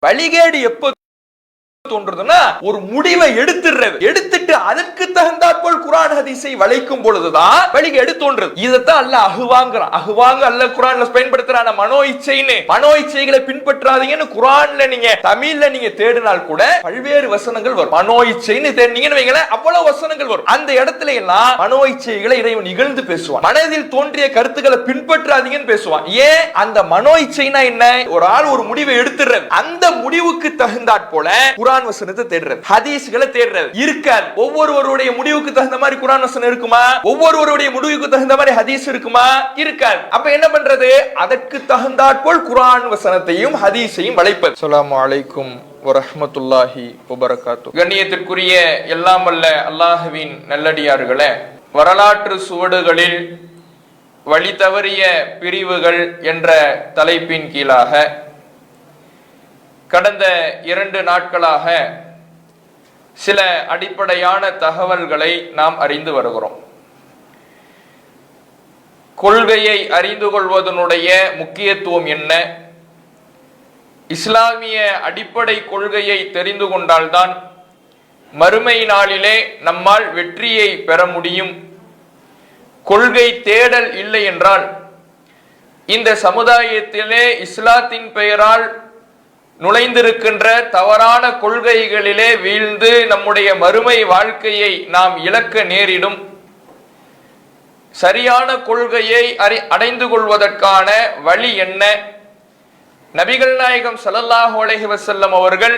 வழிகேடு எப்ப தோன்றதுன்னா ஒரு முடிவை எடுத்துட்டு அதற்கு தகுந்தாற்போல் குர்ஆன் ஹதீஸை வளைக்கும் பொழுதுதான் வழிகேடு தோன்றுது. இதைத்தான் அல்லாஹ் அஹ்வாங்க அல்லாஹ் குர்ஆன்ல பயன்படுத்துறான மனோ இச்சைன்னு. மனோ இச்சைகளை பின்பற்றாதீங்கன்னு குர்ஆன்ல நீங்க தமிழ்ல நீங்க தேடினால் கூட பல்வேறு வசனங்கள் வரும். மனோ இச்சைன்னு தேடினீங்கன்னு வைங்களேன், அவ்வளவு வசனங்கள் வரும். அந்த இடத்துல எல்லாம் மனோ இச்சைகளை இறைவன் இகழ்ந்து பேசுவான். மனதில் தோன்றிய கருத்துக்களை பின்பற்றாதீங்கன்னு பேசுவான். ஏன்? அந்த மனோ இச்சைனா என்ன? ஒரு ஆள் ஒரு முடிவை எடுத்துறது, அந்த முடிவுக்கு தகுந்தாற் போல குர்ஆன் வசனத்தை தேடுறது, ஹதீஸ்களை தேடுறது இருக்காது. ஒவ்வொருவருடைய முடிவுக்கு தகுந்த மாதிரி குர்ஆன் வசனம் இருக்குமா? ஒவ்வொருவருடைய முடிவுக்கு தகுந்த மாதிரி ஹதீஸ் இருக்குமா? இருக்காது. அப்ப என்ன பண்றது? அதற்கு தகுந்தாற்போல் குர்ஆன் வசனத்தையும் ஹதீஸையும் வளைப்பது. அஸ்ஸலாமு அலைக்கும் வரஹ்மத்துல்லாஹி வபரகாத்துஹு. கண்ணியத்திற்குரிய எல்லாம் வல்ல அல்லாஹ்வின் நல்லடியார்களே, வரலாற்று சுவடுகளில் வழி தவறிய பிரிவுகள் என்ற தலைப்பின் கீழாக கடந்த 2 நாட்களாக சில அடிப்படையான தகவல்களை நாம் அறிந்து வருகிறோம். கொள்கையை அறிந்து கொள்வதனுடைய முக்கியத்துவம் என்ன? இஸ்லாமிய அடிப்படை கொள்கையை தெரிந்து கொண்டால்தான் மறுமை நாளிலே நம்மால் வெற்றியை பெற முடியும். கொள்கை தேடல் இல்லை என்றால் இந்த சமுதாயத்திலே இஸ்லாத்தின் பெயரால் நுழைந்திருக்கின்ற தவறான கொள்கைகளிலே வீழ்ந்து நம்முடைய மறுமை வாழ்க்கையை நாம் இழக்க நேரிடும். சரியான கொள்கையை அடைந்து கொள்வதற்கான வழி என்ன? நபிகள் நாயகம் ஸல்லல்லாஹு அலைஹி வஸல்லம் அவர்கள்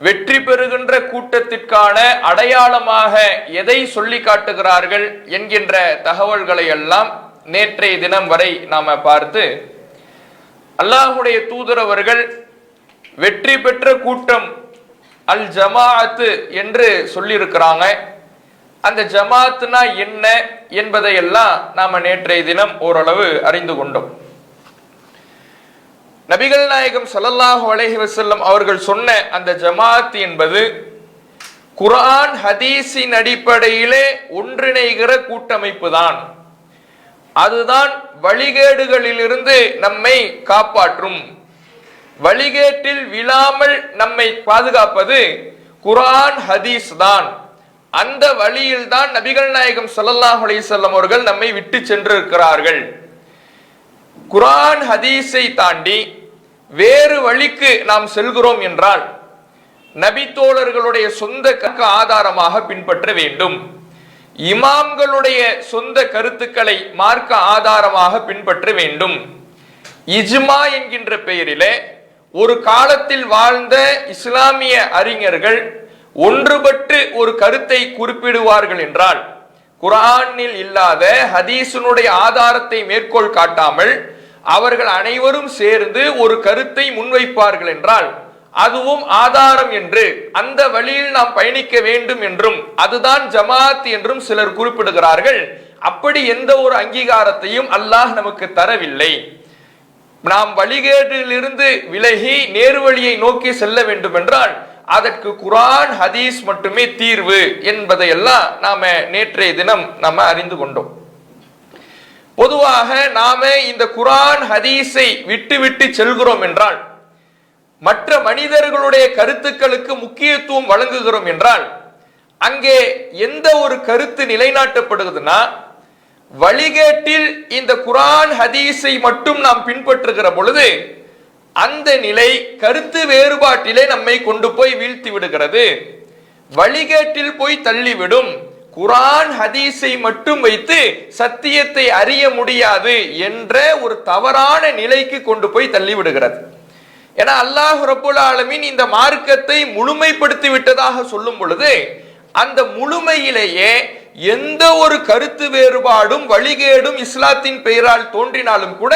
வெற்றி பெறுகின்ற கூட்டத்திற்கான அடையாளமாக எதை சொல்லி காட்டுகிறார்கள் என்கின்ற தகவல்களை எல்லாம் நேற்றைய தினம் வரை நாம பார்த்து, அல்லாஹ்வுடைய தூதர் அவர்கள் வெற்றி பெற்ற கூட்டம் அல் ஜமாஅத் என்று சொல்லியிருக்கிறாங்க. அந்த ஜமாஅத்னா என்ன என்பதை எல்லாம் நாம நேற்றைய தினம் ஓரளவு அறிந்து கொண்டோம். நபிகள் நாயகம் ஸல்லல்லாஹு அலைஹி வஸல்லம் அவர்கள் சொன்ன அந்த ஜமாஅத் என்பது குர்ஆன் ஹதீஸின் அடிப்படையிலே ஒன்றிணைகிற கூட்டமைப்பு தான். அதுதான் வழிகேடுகளிலிருந்து நம்மை காப்பாற்றும். வழிகேட்டில் விழாமல் நம்மை பாதுகாப்பது குர்ஆன் ஹதீஸ் தான். அந்த வழியில் தான் நபிகள் நாயகம் ஸல்லல்லாஹு அலைஹி வஸல்லம் அவர்கள் நம்மை விட்டு சென்றிருக்கிறார்கள். குர்ஆன் ஹதீஸை தாண்டி வேறு வழிக்கு நாம் செல்கிறோம் என்றால் நபி தோழர்களுடைய சொந்த ஆதாரமாக பின்பற்ற வேண்டும். இமாம்களுடைய சொந்த கருத்துக்களை மார்க்க ஆதாரமாக பின்பற்ற வேண்டும். இஜ்மா என்கின்ற பெயரிலே ஒரு காலத்தில் வாழ்ந்த இஸ்லாமிய அறிஞர்கள் ஒன்றுபட்டு ஒரு கருத்தை குறிப்பிடுவார்கள் என்றால், குர்ஆனில் இல்லாத ஹதீஸினுடைய ஆதாரத்தை மேற்கோள் காட்டாமல் அவர்கள் அனைவரும் சேர்ந்து ஒரு கருத்தை முன்வைப்பார்கள் என்றால் அதுவும் ஆதாரம் என்று, அந்த வழியில் நாம் பயணிக்க வேண்டும் என்றும், அதுதான் ஜமாத் என்றும் சிலர் குறிப்பிடுகிறார்கள். அப்படி எந்த ஒரு அங்கீகாரத்தையும் அல்லாஹ் நமக்கு தரவில்லை. நாம் வழிகேட்டிலிருந்து விலகி நேர்வழியை நோக்கி செல்ல வேண்டும் என்றால் அதற்கு குர்ஆன் ஹதீஸ் மட்டுமே தீர்வு என்பதையெல்லாம் நாம நேற்றைய தினம் நாம அறிந்து கொண்டோம். பொதுவாக நாம இந்த குர்ஆன் ஹதீஸை விட்டு செல்கிறோம் என்றால், மற்ற மனிதர்களுடைய கருத்துக்களுக்கு முக்கியத்துவம் வழங்குகிறோம் என்றால், அங்கே எந்த ஒரு கருத்து நிலைநாட்டப்படுகிறதுனா வழிகேட்டில் இந்த குர்ஆன் ஹதீஸை மட்டும் நாம் பின்பற்றுகிற பொழுது அந்த நிலை கருத்து வேறுபாட்டிலே நம்மை கொண்டு போய் வீழ்த்தி விடுகிறது. வழிகேட்டில் போய் தள்ளிவிடும். குர்ஆன் ஹதீஸை மட்டும் வைத்து சத்தியத்தை அறிய முடியாது என்ற ஒரு தவறான நிலைக்கு கொண்டு போய் தள்ளி விடுகிறது. ஏன்னா அல்லாஹ் ரப்புல் ஆலமீன் இந்த மார்க்கத்தை முழுமைப்படுத்தி விட்டதாக சொல்லும் பொழுது அந்த முழுமையிலேயே எந்த ஒரு கருத்து வேறுபாடும் வழிகேடும் இஸ்லாத்தின் பெயரால் தோன்றினாலும் கூட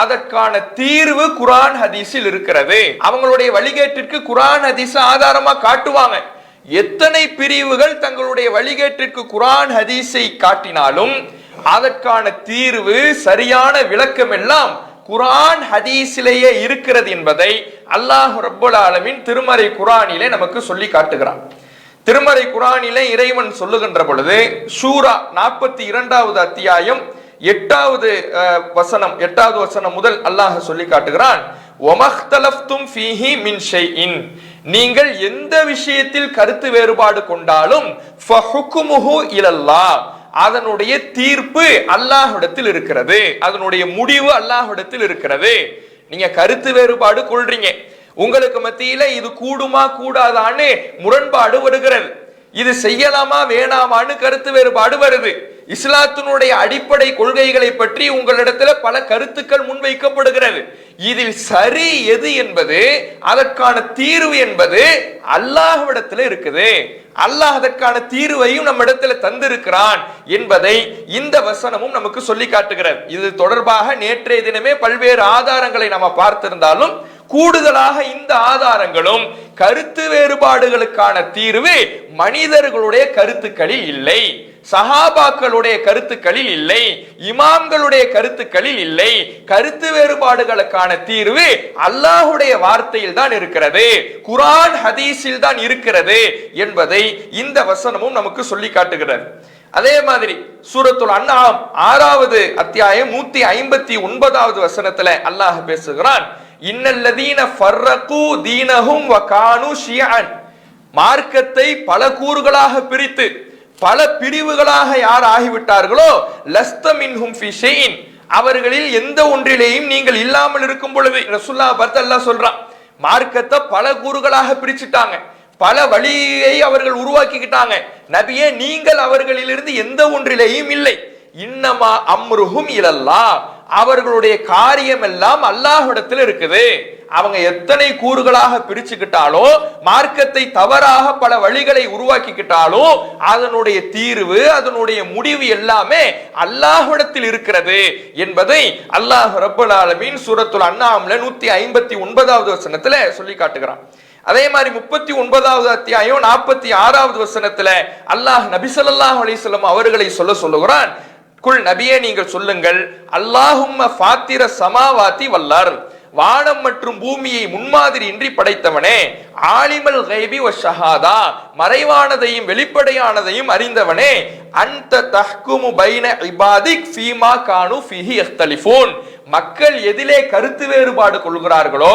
அதற்கான தீர்வு குர்ஆன் ஹதீஸில் இருக்கிறது. அவங்களுடைய வழிகேட்டிற்கு குர்ஆன் ஹதீஸ் ஆதாரமா காட்டுவாங்க. எத்தனை பிரிவுகள் தங்களுடைய வழிகேட்டிற்கு குர்ஆன் ஹதீஸை காட்டினாலும் அதற்கான தீர்வு சரியான விளக்கம் எல்லாம் குர்ஆன் ஹதீஸிலேயே இருக்கிறது என்பதை அல்லாஹ் ரப்புல் ஆலமீன் திருமறை குர்ஆனிலே நமக்கு சொல்லி காட்டுகிறான். திருமறை குர்ஆனிலே இறைவன் சொல்லுகின்ற பொழுது சூரா 42வது அத்தியாயம் 8வது வசனம் முதல் அல்லாஹ் சொல்லி காட்டுகிறான். வமக்தலஃப்தும் ஃபீஹி மின் ஷைஇன், நீங்கள் எந்த விஷயத்தில் கருத்து வேறுபாடு கொண்டாலும் ஃபஹுக்முஹு இலல்லாஹ், அதனுடைய தீர்ப்பு அல்லாஹ்விடத்தில் இருக்கிறது, அதனுடைய முடிவு அல்லாஹ்விடத்தில் இருக்கிறது. நீங்க கருத்து வேறுபாடு கொள்றீங்க, உங்களுக்கு மத்தியில இது கூடுமா கூடாதான்னு முரண்பாடு வருகிறது, இது செய்யலாமா வேணாமான்னு கருத்து வேறுபாடு வருது. இஸ்லாத்தினுடைய அடிப்படை கொள்கைகளை பற்றி உங்களிடத்துல பல கருத்துக்கள் முன்வைக்கப்படுகிறது. இதில் சரி எது என்பது, அதற்கான தீர்வு என்பது அல்லாஹ்விடத்துல இருக்குது. அல்லாஹ் அதற்கான தீர்வையும் நம்ம இடத்துல தந்திருக்கிறான் என்பதை இந்த வசனமும் நமக்கு சொல்லி காட்டுகிறது. இது தொடர்பாக நேற்றைய தினமே பல்வேறு ஆதாரங்களை நம்ம பார்த்திருந்தாலும் கூடுதலாக இந்த ஆதாரங்களும் கருத்து வேறுபாடுகளுக்கான தீர்வு மனிதர்களுடைய கருத்துக்களில் இல்லை, சஹாபாக்களுடைய கருத்துக்களில் இல்லை, இமாம்களுடைய கருத்துக்களில் இல்லை. கருத்து வேறுபாடுகளுக்கான தீர்வு அல்லாஹ்வுடைய வார்த்தையில் தான் இருக்கிறது, குர்ஆன் ஹதீஸில் தான் இருக்கிறது என்பதை இந்த வசனமும் நமக்கு சொல்லி காட்டுகிறது. அதே மாதிரி சூரத்துல் அன்ஆம் 6வது அத்தியாயம் 159வது வசனத்துல அல்லாஹ் பேசுகிறான், இன்னல்லதீன ஃபர்ரகு தீனஹும் வ கானூ ஷியஅன், மார்க்கத்தை பல கூறுகளாக பிரித்து பல பிரிவுகளாக யார் ஆகிவிட்டார்களோ, லஸ்த மின்ஹும் ஃபீ ஷைஇன், அவர்களில் எந்த ஒன்றிலேயும் நீங்கள் இல்லாமல் இருக்கும் பொழுது, ரசூலுல்லாஹ் பார்த்து அல்லாஹ் சொல்றான், மார்க்கத்தை பல கூறுகளாக பிரிச்சுட்டாங்க, பல வழியை அவர்கள் உருவாக்கிக்கிட்டாங்க, நபியே நீங்கள் அவர்களிலிருந்து எந்த ஒன்றிலேயும் இல்லை. இன்னமா அம்ருஹும் இலல்லாஹ், அவர்களுடைய காரியம் எல்லாம் அல்லாஹ்விடத்தில் இருக்குது. அவங்க எத்தனை கூறுகளாக பிரிச்சுக்கிட்டாலோ, மார்க்கத்தை தவறாக பல வழிகளை உருவாக்கிக்கிட்டாலோ, அதனுடைய தீர்வு அதனுடைய முடிவு எல்லாமே அல்லாஹ்விடத்தில் இருக்கிறது என்பதை அல்லாஹ் ரப்பல் ஆலமீன் சூரத்துல் அன்ஆம்ல 159வது வசனத்துல சொல்லி காட்டுகிறான். அதே மாதிரி 39வது அத்தியாயம் 46வது வசனத்துல அல்லாஹ் நபி ஸல்லல்லாஹு அலைஹி வஸல்லம் அவர்களை சொல்லுகிறான், குல் நபியே நீங்கள் சொல்லுங்கள், அல்லாஹும்ம ஃபாத்திர ஸமாவாதி வல் அர்த், வானம் மற்றும் பூமியை முன்மாதிரியின்றி படைத்தவனே, ஆலிமல் கைபி வ ஷஹாதா, மறைவானதையும் வெளிப்படையானதையும் அறிந்தவனே, அன்த தஹ்குமு பைன இபாதிக் ஃபீமா கானு ஃபீஹி யக்தலிஃபூன், மக்கள் எதிலே கருத்து வேறுபாடு கொள்கிறார்களோ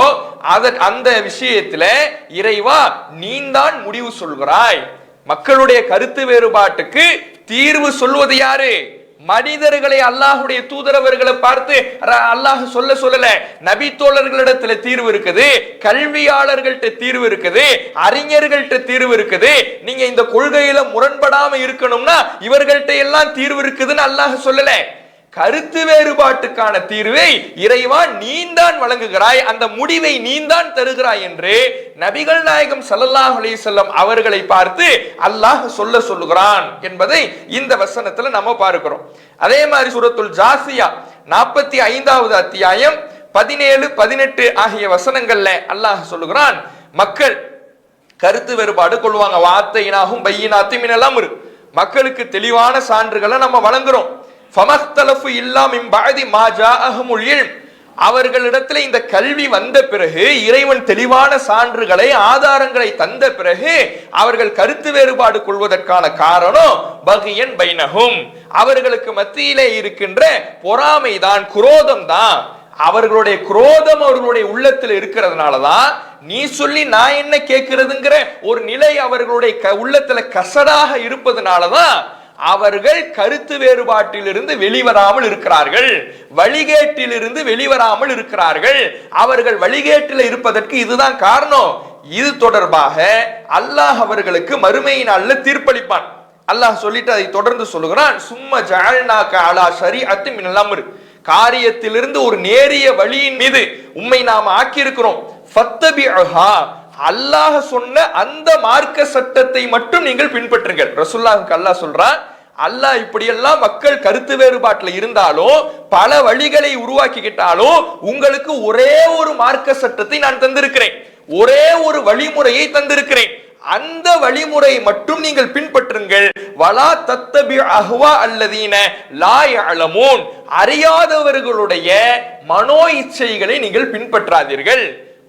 அந்த விஷயத்துல இறைவா நீதான் முடிவு சொல்கிறாய். மக்களுடைய கருத்து வேறுபாட்டுக்கு தீர்வு சொல்வது யாரு? மனிதர்களை அல்லாஹ்வுடைய தூதரவர்களை பார்த்து அல்லாஹ் சொல்லல, நபி தோழர்களிடத்துல தீர்வு இருக்குது, கல்வியாளர்கள்ட்ட தீர்வு இருக்குது, அறிஞர்கள்ட்ட தீர்வு இருக்குது. நீங்க இந்த கொள்கையில முரண்படாம இருக்கணும்னா இவர்கள்ட்ட எல்லாம் தீர்வு இருக்குதுன்னு அல்லாஹ் சொல்லல. கருத்து வேறுபாட்டுக்கான தீர்வை இறைவா நீந்தான் வழங்குகிறாய், அந்த முடிவை நீந்தான் தருகிறாய் என்று நபிகள் நாயகம் ஸல்லல்லாஹு அலைஹி வஸல்லம் அவர்களை பார்த்து அல்லாஹ் சொல்லுகிறான் என்பதை இந்த வசனத்துல நம்ம பார்க்கிறோம். அதே மாதிரி சூரத்துல் ஜாசியா 45வது அத்தியாயம் 17, 18 ஆகிய வசனங்கள்ல அல்லாஹ் சொல்லுகிறான், மக்கள் கருத்து வேறுபாடு கொள்வாங்க, வார்த்தையினாகும் பையினாத்தி மினல் அம்ர், மக்களுக்கு தெளிவான சான்றுகளை நம்ம வழங்குறோம். ஃபமக்தலஃபு இல்லா மின் பஅதி மா ஜாஅஹுமுல் இல்ம், அவர்களிடத்துல இந்த கல்வி வந்த பிறகு, இறைவன் தெளிவான சான்றுகளை ஆதாரங்களை தந்த பிறகு அவர்கள் கருத்து வேறுபாடு கொள்வதற்கான காரணம் பகியன் பைனஹும், அவர்களுக்கு மத்தியிலே இருக்கின்ற பொறாமைதான், குரோதம் தான். அவர்களுடைய குரோதம் அவர்களுடைய உள்ளத்தில் இருக்கிறதுனாலதான் நீ சொல்லி நான் என்ன கேட்கிறதுங்கிற ஒரு நிலை அவர்களுடைய உள்ளத்துல கசடாக இருப்பதனாலதான் அவர்கள் கருத்து வேறுபாட்டிலிருந்து வெளிவராமல் இருக்கிறார்கள், வழிகேட்டிலிருந்து வெளிவராமல் இருக்கிறார்கள். அவர்கள் வழிகேட்டில் இருப்பதற்கு இதுதான் காரணம். இது தொடர்பாக அல்லாஹ் அவர்களுக்கு மறுமை நாள்ல தீர்ப்பளிப்பான். அல்லாஹ் சொல்லிட்டு அதை தொடர்ந்து சொல்லுகிறான், சும்ம ஜஅல்நாக அலா ஷரீஅத்தின் மினல் அம்ர், காரியத்திலிருந்து ஒரு நேரிய வழியின் மீது உம்மை நாம் ஆக்கியிருக்கிறோம். ஃபத்தபிஉஹா, அல்லாஹ் சொன்ன அந்த மார்க்க சட்டத்தை மட்டும் நீங்கள் பின்பற்றுங்கள். ரசூலுல்லாஹ்வுக்கு அல்லாஹ் சொல்றான், அல்லாஹ் இப்படியெல்லாம் மக்கள் கருத்து வேறுபாட்டில் இருந்தாலும் பல வழிகளை உருவாக்கிக்கிட்டாலும் உங்களுக்கு ஒரே ஒரு மார்க்க சட்டத்தை நான் தந்திருக்கிறேன், ஒரே ஒரு வழிமுறையை தந்திருக்கிறேன், அந்த வழிமுறை மட்டும் நீங்கள் பின்பற்றுங்கள். வலா தத்தபி அஹ்வா அல்லதீன லா யஅலமூன், அறியாதவர்களுடைய மனோ இச்சைகளை நீங்கள் பின்பற்றாதீர்கள்.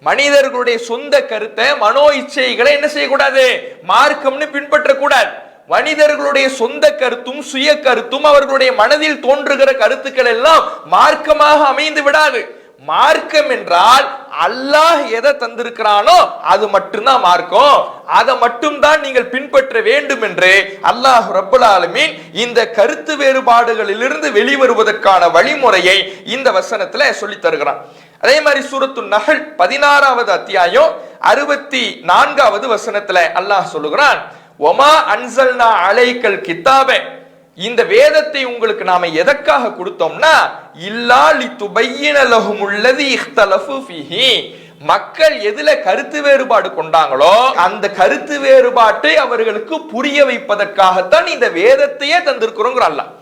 மனிதர்களுடைய சொந்த கருத்தை, மனோ இச்சைகளை என்ன செய்யக்கூடாது? மார்க்கம்னு பின்பற்றக்கூடாது. மனிதர்களுடைய சொந்த கருத்தும் சுய கருத்தும் அவர்களுடைய மனதில் தோன்றுகிற கருத்துக்கள் எல்லாம் மார்க்கமாக அமைந்து விடாது. மார்க்கம் என்றால் அல்லாஹ் எதை தந்திருக்கிறானோ அது மட்டும்தான் மார்க்கம், அதை மட்டும்தான் நீங்கள் பின்பற்ற வேண்டும் என்று அல்லாஹ் ரப்பல் ஆலமீன் இந்த கருத்து வேறுபாடுகளிலிருந்து வெளிவருவதற்கான வழிமுறையை இந்த வசனத்துல சொல்லி தருகிறான். அதே மாதிரி சூரத்து நஹல் 16வது அத்தியாயம் 64வது வசனத்துல அல்லாஹ் சொல்லுகிறான், ஒமா அன்சல்னா அலைக்கல் கித்தாபே, இந்த வேதத்தை உங்களுக்கு நாம எதற்காக கொடுத்தோம்னா இல்லா லிதுபையின லஹுமுல்லதி இக்தலஃபு ஃபீஹி, மக்கள் எதுல கருத்து வேறுபாடு கொண்டாங்களோ அந்த கருத்து வேறுபாட்டை அவர்களுக்கு புரிய வைப்பதற்காகத்தான் இந்த வேதத்தையே தந்திருக்கிறோங்கிற அல்லாஹ்.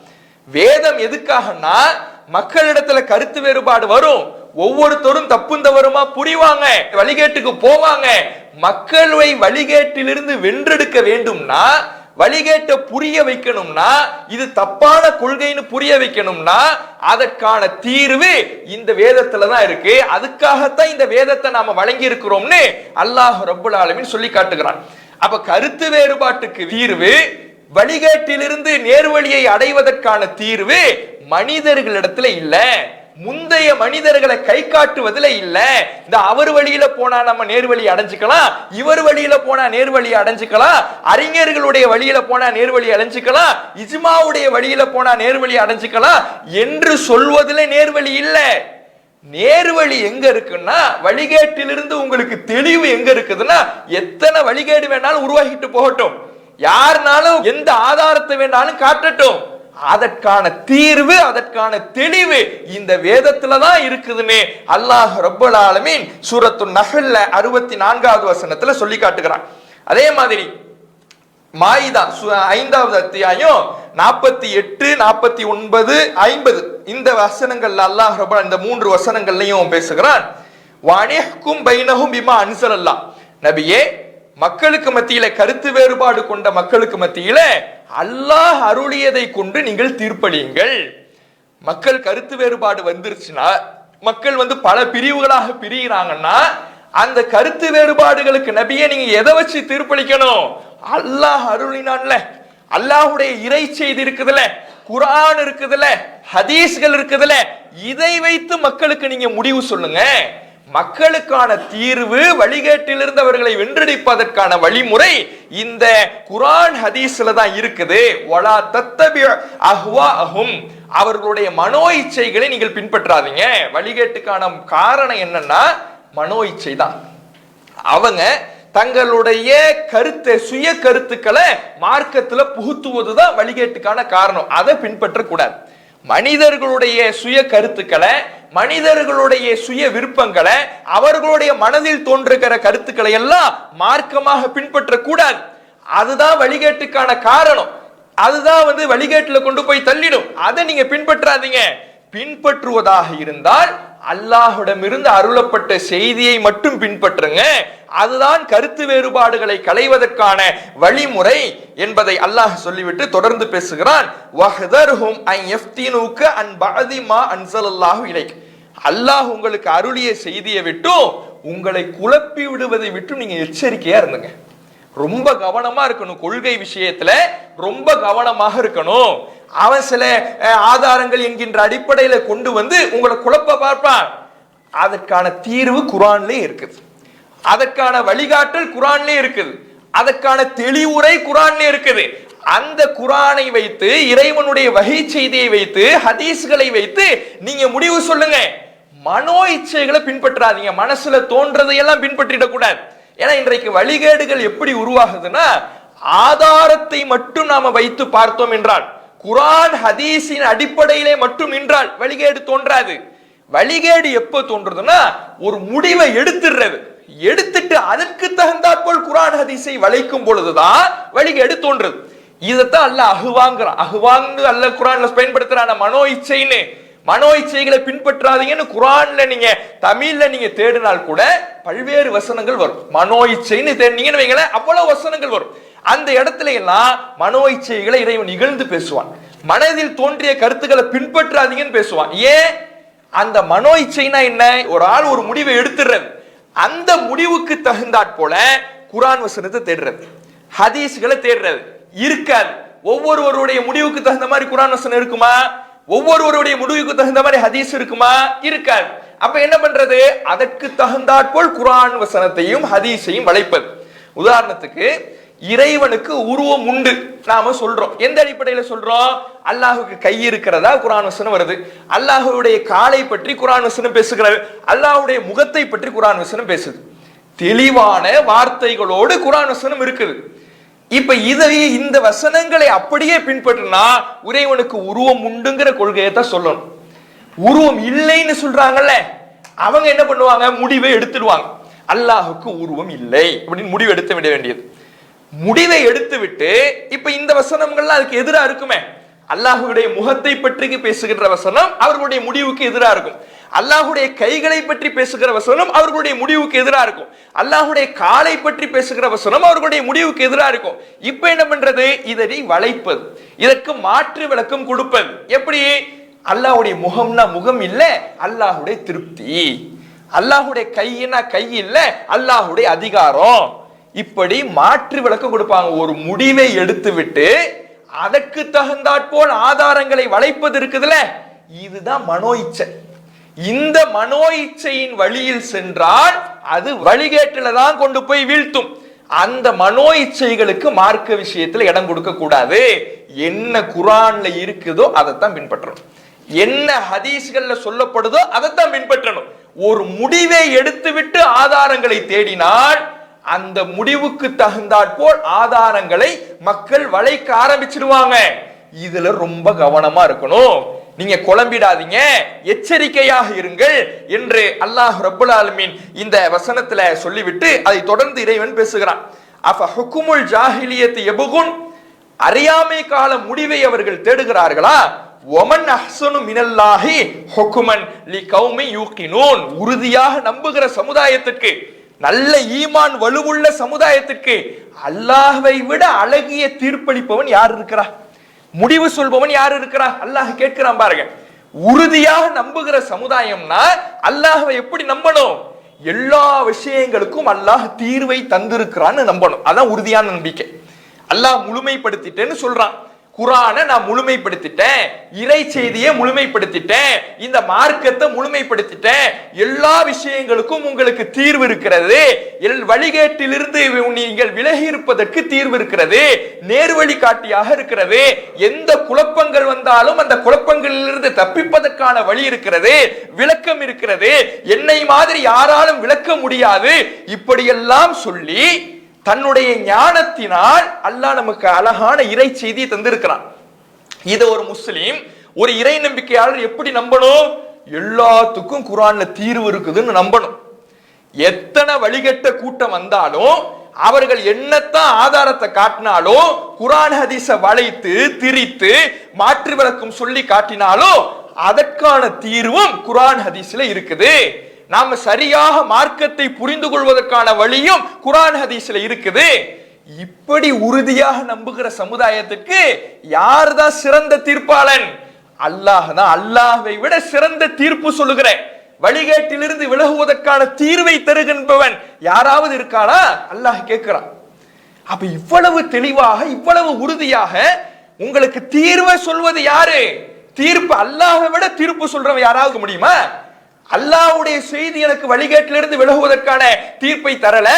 வேதம் எதுக்காகனா மக்களிடத்துல கருத்து வேறுபாடு வரும், ஒவ்வொருத்தரும் தப்புந்தவருமா புரிவாங்க, வழிகேட்டுக்கு போவாங்க. மக்களை வழிகேட்டிலிருந்து வென்றெடுக்க வேண்டும்னா, வழிகேட்ட புரிய வைக்கணும்னா, இது தப்பான கொள்கைன்னு புரிய வைக்கணும்னா அதற்கான தீர்வு இந்த வேதத்துல தான் இருக்கு. அதுக்காகத்தான் இந்த வேதத்தை நாம வழங்கி இருக்கிறோம்னு அல்லாஹ் ரப்பல் ஆலமீன் சொல்லி காட்டுகிறான். அப்ப கருத்து வேறுபாட்டுக்கு தீர்வு, வழிகேட்டிலிருந்து நேர்வழியை அடைவதற்கான தீர்வு மனிதர்களிடத்துல இல்ல, முந்தைய மனிதர்களை கை காட்டுவதில் இல்ல. இந்த அவர் வழியில போனா நம்ம நேர்வழி அடைஞ்சுக்கலாம், இவர் வழியில போனா நேர்வழி அடைஞ்சுக்கலாம், அறிஞர்களுடைய வழியில போனா நேர்வழி அடைஞ்சுக்கலாம், இஜ்மாவுடைய வழியில போனா நேர்வழி அடைஞ்சுக்கலாம் என்று சொல்வதில் நேர்வழி இல்ல. நேர்வழி எங்க இருக்குன்னா, வழிகேட்டிலிருந்து உங்களுக்கு தெளிவு எங்க இருக்குதுன்னா, எத்தனை வழிகேடு வேணாலும் உருவாகிட்டு போகட்டும், யாருனாலும் எந்த ஆதாரத்தை வேணாலும் காட்டட்டும், அதற்கான தீர்வு, அதற்கான தெளிவு இந்த வேதத்துல தான் இருக்குதுன்னு அல்லாஹ் ரப்பல் ஆலமீன் சூரத்து நஹல்ல 64வது வசனத்துல சொல்லி காட்டுகிறான். அதே மாதிரி மாயிதா 5வது அத்தியாயம் 48, 49, 50 இந்த வசனங்கள்ல அல்லாஹ் ரப்பல் இந்த 3 வசனங்கள்லயும் பேசுகிறான். வனிஹ்கும் பைனஹும் பிமா அன்ஸலல்லாஹ், நபியே மக்களுக்கு மத்தியில கருத்து வேறுபாடு கொண்ட மக்களுக்கு மத்தியில அல்லாஹ் அருளியதை கொண்டு நீங்கள் தீர்ப்பளியுங்கள். மக்கள் கருத்து வேறுபாடு வந்துருச்சுன்னா, மக்கள் பல பிரிவுகளாக பிரிகிறாங்கன்னா, அந்த கருத்து வேறுபாடுகளுக்கு நபியே நீங்க எதை வச்சு தீர்ப்பளிக்கணும்? அல்லாஹ் அருளினான்ல, அல்லாஹுடைய இறை செய்தி இருக்குதுல, குர்ஆன் இருக்குதுல, ஹதீஸ்கள் இருக்குதுல, இதை வைத்து மக்களுக்கு நீங்க முடிவு சொல்லுங்க. மக்களுக்கான தீர்வு, வழிகேட்டிலிருந்து அவர்களை வென்றடிப்பதற்கான வழிமுறை இந்த குர்ஆன் ஹதீஸ்ல தான் இருக்குது. வலா தத்தபி அஹ்வாஅஹும், அவர்களுடைய மனோ இச்சைகளை நீங்கள் பின்பற்றாதீங்க. வழிகேட்டுக்கான காரணம் என்னன்னா மனோ இச்சை தான். அவங்க தங்களுடைய கருத்தை, சுய கருத்துக்களை மார்க்கத்துல புகுத்துவதுதான் வழிகேட்டுக்கான காரணம். அதை பின்பற்ற கூடாது. மனிதர்களுடைய சுய கருத்துக்களை, மனிதர்களுடைய சுய விருப்பங்களை, அவர்களுடைய மனதில் தோன்றுகிற கருத்துக்களை எல்லாம் மார்க்கமாக பின்பற்ற கூடாது. அதுதான் வழிகேட்டுக்கான காரணம். அதுதான் வழிகேட்டுல கொண்டு போய் தள்ளிடும். அதை நீங்க பின்பற்றாதீங்க. பின்பற்றுவதாக இருந்தால் அல்லாஹ்விடமிருந்து அருளப்பட்ட செய்தியை மட்டும் பின்பற்றுங்க. அதுதான் கருத்து வேறுபாடுகளை களைவதற்கான வழிமுறை என்பதை அல்லாஹ் சொல்லிவிட்டு தொடர்ந்து பேசுகிறான். வஹ்தர்ஹும் அன் யஃப்தினுக அன் பஅதி மா அன்ஸலல்லாஹு இலைக், அல்லாஹ் உங்களுக்கு அருளிய செய்தியை விட்டு உங்களை குழப்பி விடுவதை விட்டு நீங்க எச்சரிக்கையா இருந்துங்க. ரொம்ப கவனமா இருக்கணும். கொள்கை விஷயத்துல ரொம்ப கவனமாக இருக்கணும். அவன் சில ஆதாரங்கள் என்கின்ற அடிப்படையில கொண்டு உங்களை குழப்ப பார்ப்பான். அதற்கான தீர்வு குர்ஆன்லயே இருக்குது, அதற்கான வழிகாட்டல் குர்ஆன்லயே இருக்குது, அதற்கான தெளிவுரை குர்ஆன்லயே இருக்குது. அந்த குர்ஆனை வைத்து, இறைவனுடைய வஹி செய்தியை வைத்து, ஹதீஸ்களை வைத்து நீங்க முடிவு சொல்லுங்க. மனோ இச்சைகளை பின்பற்றாதீங்க. மனசுல தோன்றதையெல்லாம் பின்பற்றிடக் கூடாது. ஏன்னா இன்றைக்கு வழிகேடுகள் எப்படி உருவாகுதுன்னா, ஆதாரத்தை மட்டும் நாம வைத்து பார்த்தோம் என்றால், குர்ஆன் ஹதீஸின் அடிப்படையிலே மட்டும் நின்றால் வழிகேடு தோன்றாது. வழிகேடு எப்ப தோன்றதுன்னா, ஒரு முடிவை எடுத்துட்டு அதற்கு தகுந்தாற்போல் குர்ஆன் ஹதீஸை வளைக்கும் பொழுதுதான் வழிகேடு தோன்றது. இதைத்தான் அல்லாஹ் அஹ்வாங்கிறான். அஹ்வாங்கு அல்லாஹ் குர்ஆன்ல பயன்படுத்துறான மனோ இச்சைன்னு. மனோ இச்சைகளை பின்பற்றாதீங்கன்னு குர்ஆன்ல நீங்க தமிழ்ல நீங்க தேடினால் கூட பல்வேறு வசனங்கள் வரும். மனோ இச்சைன்னு தேடினீங்கன்னு வைங்களேன், அவ்வளவு வசனங்கள் வரும். அந்த இடத்துல எல்லாம் மனோ இச்சைகளை இறைவன் இகழ்ந்து பேசுவான். மனதில் தோன்றிய கருத்துக்களை பின்பற்றாதீங்கன்னு பேசுவான். ஏன்? அந்த மனோ இச்சைனா என்ன? ஒரு ஆள் ஒரு முடிவை எடுத்துறது, அந்த முடிவுக்கு தகுந்தாற் போல குர்ஆன் வசனத்தை தேடுறது, ஹதீஸ்களை தேடுறது இருக்காது. ஒவ்வொருவருடைய முடிவுக்கு தகுந்த மாதிரி குர்ஆன் வசனம் இருக்குமா? ஒவ்வொருவருடைய முடிவுக்கு தகுந்த மாதிரி ஹதீஸ் இருக்குமா? இருக்காது. அப்ப என்ன பண்றது? அதற்கு தகுந்தாற்போல் குர்ஆன் வசனத்தையும் ஹதீஸையும் வளைப்பது. உதாரணத்துக்கு, இறைவனுக்கு உருவம் உண்டு நாம சொல்றோம். எந்த அடிப்படையில சொல்றோம்? அல்லாஹுக்கு கை இருக்கிறதா குர்ஆன் வசனம் வருது. அல்லாஹுடைய காலை பற்றி குர்ஆன் வசனம் பேசுகிறது. அல்லாஹுடைய முகத்தை பற்றி குர்ஆன் வசனம் பேசுது. தெளிவான வார்த்தைகளோடு குர்ஆன் வசனம் இருக்குது. இப்ப இந்த வசனங்களை அப்படியே பின்பற்றினா இறைவனுக்கு உருவம் உண்டுங்கிற கொள்கையை தான் சொல்லணும். உருவம் இல்லைன்னு சொல்றாங்கல்ல, அவங்க என்ன பண்ணுவாங்க? முடிவை எடுத்துடுவாங்க. அல்லாஹுக்கு உருவம் இல்லை அப்படின்னு முடிவு எடுத்து விட வேண்டியது. முடிவை எடுத்து விட்டு இப்ப இந்த வசனங்கள்லாம் அதுக்கு எதிரா இருக்குமே. அல்லாஹுடைய முகத்தை பற்றி பேசுகின்ற வசனம் அவர்களுடைய முடிவுக்கு எதிராக இருக்கும். அல்லாஹுடைய கைகளை பற்றி பேசுகிற வசனம் அவர்களுடைய முடிவுக்கு எதிராக இருக்கும். அல்லாஹுடைய காலை பற்றி பேசுகிற வசனம் அவர்களுடைய முடிவுக்கு எதிராக இருக்கும். இப்ப என்ன பண்றது? இதனை வளைப்பது, இதற்கு மாற்று விளக்கம் கொடுப்பது. எப்படி? அல்லாஹுடைய முகம்னா முகம் இல்ல, அல்லாஹுடைய திருப்தி. அல்லாஹுடைய கையினா கை இல்ல, அல்லாஹுடைய அதிகாரம். இப்படி மாற்று விளக்கம் கொடுப்பாங்க. ஒரு முடிவை எடுத்து விட்டு அதற்கு தகுந்தாற்போல் ஆதாரங்களை வளைப்பது இருக்குதுல்ல, இதுதான் மனோ இச்சை. இந்த மனோ இச்சையின் வழியில் சென்றால் அது வழிகேட்டில தான் கொண்டு போய் வீழ்த்தும். அந்த மனோ இச்சைகளுக்கு மார்க்க விஷயத்துல இடம் கொடுக்க கூடாது. என்ன குர்ஆன்ல இருக்குதோ அதைத்தான் பின்பற்றணும், என்ன ஹதீஸ்கள்ல சொல்லப்படுதோ அதைத்தான் பின்பற்றணும். ஒரு முடிவை எடுத்துவிட்டு ஆதாரங்களை தேடினால் அந்த முடிவுக்கு தகுந்தாற்போல் ஆதாரங்களை மக்கள் வளைக்க ஆரம்பிச்சிடுவாங்க. இதுல ரொம்ப கவனமா இருக்கணும். நீங்க குழம்பிடாதீங்க, எச்சரிக்கையாக இருங்கள் என்று அல்லாஹ் ரப்புல் ஆலமீன் இந்த வசனத்துல சொல்லிவிட்டு அதை தொடர்ந்து இறைவன் பேசுகிறான். அஃப ஹுக்குமுல் ஜாஹிலியத் யபகுன், அறியாமை கால முடிவை அவர்கள் தேடுகிறார்களா? ஒமன் அஹ்சனு மினல்லாஹி ஹுக்குமன் லிகௌமி யூகினூன், உறுதியாக நம்புகிற சமுதாயத்திற்கு, நல்ல ஈமான் வலுவுள்ள சமுதாயத்திற்கு அல்லாஹ்வை விட அழகிய தீர்ப்பளிப்பவன் யார் இருக்கிறா? முடிவு சொல்பவன் யார் இருக்கிறா? அல்லாஹ் கேட்கிறான் பாருங்க. உறுதியாக நம்புகிற சமுதாயம்னா அல்லாஹ்வை எப்படி நம்பணும்? எல்லா விஷயங்களுக்கும் அல்லாஹ் தீர்வை தந்திருக்கிறான்னு நம்பணும். அதான் உறுதியான நம்பிக்கை. அல்லாஹ் முழுமைப்படுத்திட்டேன்னு சொல்றான். குர்ஆனை நான் முழுமைப்படுத்திட்டேன், இறை செய்தியை முழுமைப்படுத்திட்டேன், இந்த மார்க்கத்தை முழுமைப்படுத்திட்டேன், எல்லா விஷயங்களுக்கும் உங்களுக்கு தீர்வு இருக்கிறது, வழிகேட்டிலிருந்து நீங்கள் விலகி இருப்பதற்கு தீர்வு இருக்கிறது, நேர்வழி காட்டியாக இருக்கிறது, எந்த குழப்பங்கள் வந்தாலும் அந்த குழப்பங்களிலிருந்து தப்பிப்பதற்கான வழி இருக்கிறது, விளக்கம் இருக்கிறது, என்னை மாதிரி யாராலும் விளக்க முடியாது, இப்படியெல்லாம் சொல்லி தன்னுடைய ஞானத்தினால் அல்லாஹ் நமக்கு அழகான இறை செய்தியை தந்திருக்கிறான். இத ஒரு முஸ்லிம், ஒரு இறை நம்பிக்கையாளர் எப்படி நம்பணும்? எல்லாத்துக்கும் குர்ஆன்ல தீர்வு இருக்குதுன்னு நம்பணும். எத்தனை வழிகட்ட கூட்டம் வந்தாலும், அவர்கள் என்னத்தான் ஆதாரத்தை காட்டினாலும், குர்ஆன் ஹதீஸை வளைத்து திரித்து மாற்று விளக்கம் சொல்லி காட்டினாலும் அதற்கான தீர்வும் குர்ஆன் ஹதீஸ்ல இருக்குது. நாம சரியாக மார்க்கத்தை புரிந்து கொள்வதற்கான வழியும் குர்ஆன் ஹதீஸ்ல இருக்குது. இப்படி உறுதியாக நம்புகிற சமுதாயத்துக்கு யார் தான் சிறந்த தீர்ப்பாளன்? அல்லாஹ் தான். அல்லாஹ்வை விட சிறந்த தீர்ப்பு சொல்லுகிற, வழிகேட்டிலிருந்து விலகுவதற்கான தீர்வை தருகின்றவன் யாராவது இருக்கானா? அல்லாஹ் கேட்கிறான். அப்ப இவ்வளவு தெளிவாக, இவ்வளவு உறுதியாக உங்களுக்கு தீர்வை சொல்வது யாரு? தீர்ப்பு அல்லாஹ்வை விட தீர்ப்பு சொல்றவன் யாராவது முடியுமா? அல்லாஹ்வுடைய செய்தி எனக்கு வழிகேட்டிலிருந்து விலகுவதற்கான தீர்ப்பை தரல,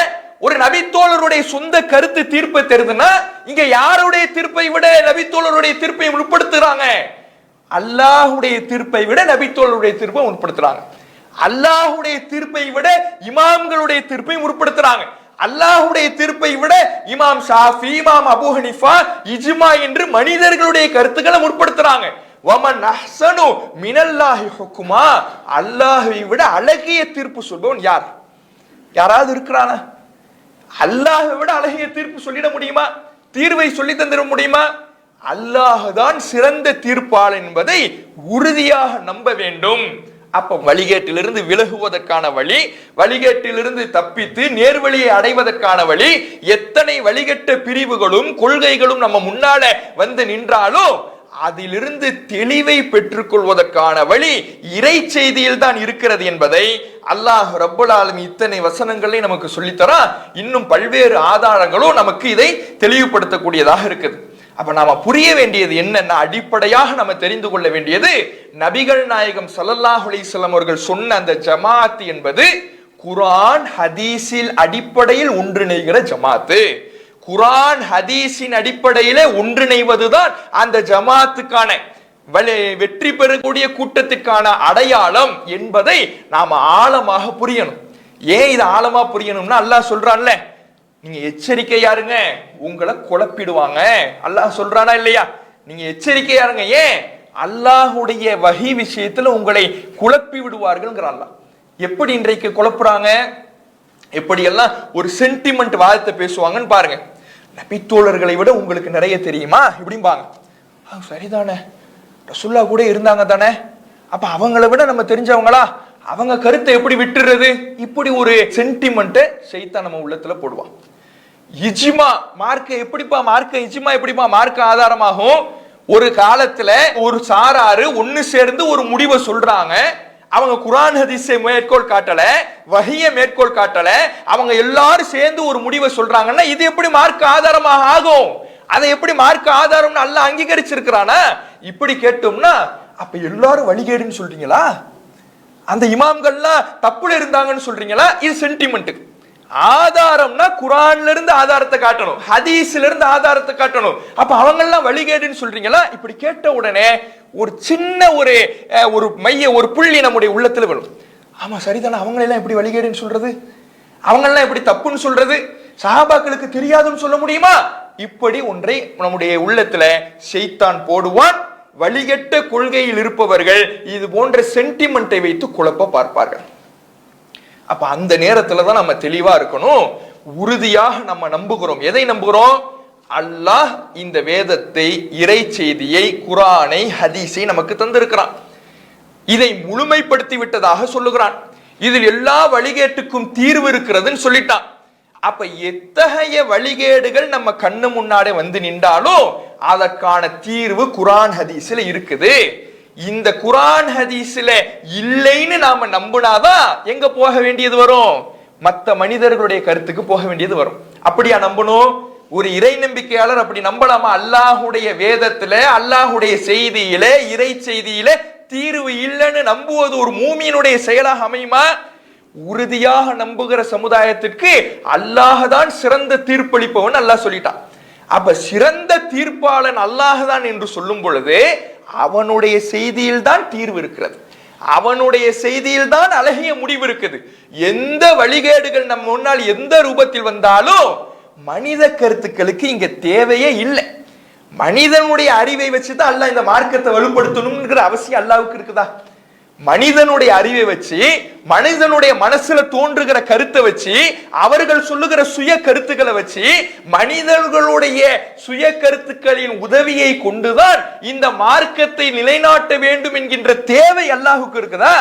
ஒரு நபித்தோழருடைய சொந்த கருத்து தீர்ப்பை தருதுன்னா இங்க யாருடைய தீர்ப்பை விட நபித்தோழருடைய தீர்ப்பை முற்படுத்துறாங்க? அல்லாஹ்வுடைய தீர்ப்பை விட நபித்தோழருடைய தீர்ப்பை முற்படுத்துறாங்க. அல்லாஹ்வுடைய தீர்ப்பை விட இமாம்களுடைய தீர்ப்பை முற்படுத்துறாங்க. அல்லாஹ்வுடைய தீர்ப்பை விட இமாம் ஷாஃபி, இமாம் அபூ ஹனீஃபா, இஜ்மா என்று மனிதர்களுடைய கருத்துக்களை முற்படுத்துறாங்க. வமன் அஹ்சனு மினல்லாஹி ஹுக்குமா, அல்லாஹ்வை விட அழகிய தீர்ப்பு சொல்பவன் யார்? யாராவது இருக்கிறானா? அல்லாஹ்வை விட அழகிய தீர்ப்பு சொல்லிட முடியுமா? தீர்வை சொல்லி தந்திட முடியுமா? அல்லாஹ் தான் சிறந்த தீர்ப்பாளன் என்பதை உறுதியாக நம்ப வேண்டும். அப்ப வழிகேட்டிலிருந்து விலகுவதற்கான வழி, வழிகேட்டிலிருந்து தப்பித்து நேர்வழியை அடைவதற்கான வழி, எத்தனை வழிகட்ட பிரிவுகளும் கொள்கைகளும் நம்ம முன்னால வந்து நின்றாலும் அதிலிருந்து தெளிவை பெற்றுக் கொள்வதற்கான வழி இறை செய்தியில் தான் இருக்கிறது என்பதை அல்லாஹ் ரப்புல் ஆலமீன் இத்தனை வசனங்களை நமக்கு சொல்லித்தரா. இன்னும் பல்வேறு ஆதாரங்களும் நமக்கு இதை தெளிவுபடுத்தக்கூடியதாக இருக்குது. அப்ப நாம புரிய வேண்டியது என்னன்னா, அடிப்படையாக நம்ம தெரிந்து கொள்ள வேண்டியது, நபிகள் நாயகம் ஸல்லல்லாஹு அலைஹி வஸல்லம் அவர்கள் சொன்ன அந்த ஜமாத் என்பது குர்ஆன் ஹதீஸில் அடிப்படையில் ஒன்றிணைகிற ஜமாத்து. குர்ஆன் ஹதீஸின் அடிப்படையிலே ஒன்றிணைவதுதான் அந்த ஜமாத்துக்கான வெற்றி பெறக்கூடிய கூட்டத்திற்கான அடையாளம் என்பதை நாம ஆழமாக புரியணும். ஏன் இது ஆழமா புரியணும்னா, அல்லாஹ் சொல்றான்ல, நீங்க எச்சரிக்கையா இருங்க, உங்களை குழப்பிடுவாங்க. அல்லாஹ் சொல்றானா இல்லையா? நீங்க எச்சரிக்கையா இருங்க. ஏன்? அல்லாஹுடைய வஹி விஷயத்துல உங்களை குழப்பி விடுவார்கள். அல்லாஹ் எப்படி இன்றைக்கு குழப்புறாங்க, எப்படி எல்லாம் ஒரு சென்டிமெண்ட் வாதத்தை பேசுவாங்கன்னு பாருங்க. நபித்தோழர்களை விட உங்களுக்கு நிறைய தெரியுமா இப்படிம்பாங்க. சரிதானே, ரசூல்லா கூட இருந்தாங்க தானே, அப்ப அவங்கள விட நம்ம தெரிஞ்சவங்களா, அவங்க கருத்தை எப்படி விட்டுறது, இப்படி ஒரு சென்டிமெண்ட்டை ஷைத்தான் நம்ம உள்ளத்துல போடுவான். இஜ்மா மார்க்க எப்படிப்பா, மார்க்க இஜ்மா எப்படிப்பா மார்க்க ஆதாரமாகும்? ஒரு காலத்துல ஒரு சாராரு ஒன்னு சேர்ந்து ஒரு முடிவை சொல்றாங்க. அவங்க குர்ஆன் ஹதீஸை மேற்கோள் காட்டல, வஹியை மேற்கோள் காட்டல, அவங்க எல்லாரும் சேர்ந்து ஒரு முடிவை சொல்றாங்கன்னா இது எப்படி மார்க்க ஆதாரமாக ஆகும்? அதை எப்படி மார்க்க ஆதாரம்னு அல்லாஹ் அங்கீகரிச்சிருக்கிறானா? இப்படி கேட்டோம்னா அப்ப எல்லாரும் வழிகேடுன்னு சொல்றீங்களா? அந்த இமாம்கள்லாம் தப்புல இருந்தாங்கன்னு சொல்றீங்களா? இது சென்டிமெண்ட். ஆதாரம்னா குர்ஆன்ல இருந்து ஆதாரத்தை காட்டணும், ஹதீஸ்ல இருந்து ஆதாரத்தை காட்டணும். அப்ப அவங்க எல்லாம் வழிகேடுன்னு சொல்றீங்களா? இப்படி கேட்ட உடனே ஒரு சின்ன ஒரு மைய ஒரு புள்ளி நம்முடைய உள்ளத்துல விழும். ஆமா சரிதானே, அவங்க எல்லாம் எப்படி வழிகேடுன்னு சொல்றது, அவங்க எல்லாம் எப்படி தப்புன்னு சொல்றது, சஹாபாக்களுக்கு தெரியாதுன்னு சொல்ல முடியுமா? இப்படி ஒன்றை நம்முடைய உள்ளத்துல ஷைத்தான் போடுவான். வழிகட்ட கொள்கையில் இருப்பவர்கள் இது போன்ற சென்டிமெண்டை வைத்து குழப்ப பார்ப்பார்கள். அப்ப அந்த நேரத்துல தான் நம்ம தெளிவா இருக்கணும். உறுதியாக நம்ம நம்புகிறோம். எதை நம்புகிறோம்? அல்லாஹ் இந்த வேதத்தை, இறை செய்தியை, குர்ஆனை, ஹதீஸை நமக்கு தந்திருக்கிறான். இதை முழுமைப்படுத்தி விட்டதாக சொல்லுகிறான். இதில் எல்லா வழிகேட்டுக்கும் தீர்வு இருக்கிறதுன்னு சொல்லிட்டான். அப்ப எத்தகைய வழிகேடுகள் நம்ம கண்ணு முன்னாடி வந்து நின்றாலும் அதற்கான தீர்வு குர்ஆன் ஹதீஸ்ல இருக்குது. இந்த குர்ஆன் ஹதீஸ்ல இல்லைன்னு நாம நம்பினாதான் எங்க போக வேண்டியது வரும்? மற்ற மனிதர்களுடைய கருத்துக்கு போக வேண்டியது வரும். அப்படியா நம்பணும்? ஒரு இறை நம்பிக்கையாளர் அப்படி நம்பலாமா? அல்லாஹுடைய வேதத்துல, அல்லாஹுடைய செய்தியில, இறை செய்தியில தீர்வு இல்லைன்னு நம்புவது ஒரு மூமியினுடைய செயலாக அமையுமா? உறுதியாக நம்புகிற சமுதாயத்திற்கு அல்லாஹ் தான் சிறந்த தீர்ப்பளிப்பவன் அல்லாஹ் சொல்லிட்டான். அப்ப சிறந்த தீர்ப்பாளன் அல்லாஹ் தான் என்று சொல்லும் பொழுது அவனுடைய செய்தியில் தான் தீர்வு இருக்கிறது, அவனுடைய செய்தியில் தான் அழகிய முடிவு இருக்குது. எந்த வழிகேடுகள் நம்ம முன்னால் எந்த ரூபத்தில் வந்தாலும் மனித கருத்துக்களுக்கு இங்க தேவையே இல்லை. மனிதனுடைய அறிவை வச்சுதான் அல்லாஹ் இந்த மார்க்கத்தை வலுப்படுத்தணும்ங்கிற அவசியம் அல்லாஹ்வுக்கு இருக்குதா? மனிதனுடைய அறிவை வச்சு, மனிதனுடைய மனசுல தோன்றுகிற கருத்தை வச்சு, அவர்கள் சொல்லுகிற சுய கருத்துக்களை வச்சு, மனிதர்களுடைய சுய கருத்துக்களின் உதவியை கொண்டுதான் இந்த மார்க்கத்தை நிலைநாட்ட வேண்டும் என்கின்ற தேவை அல்லாஹ்வுக்கு இருக்குதா?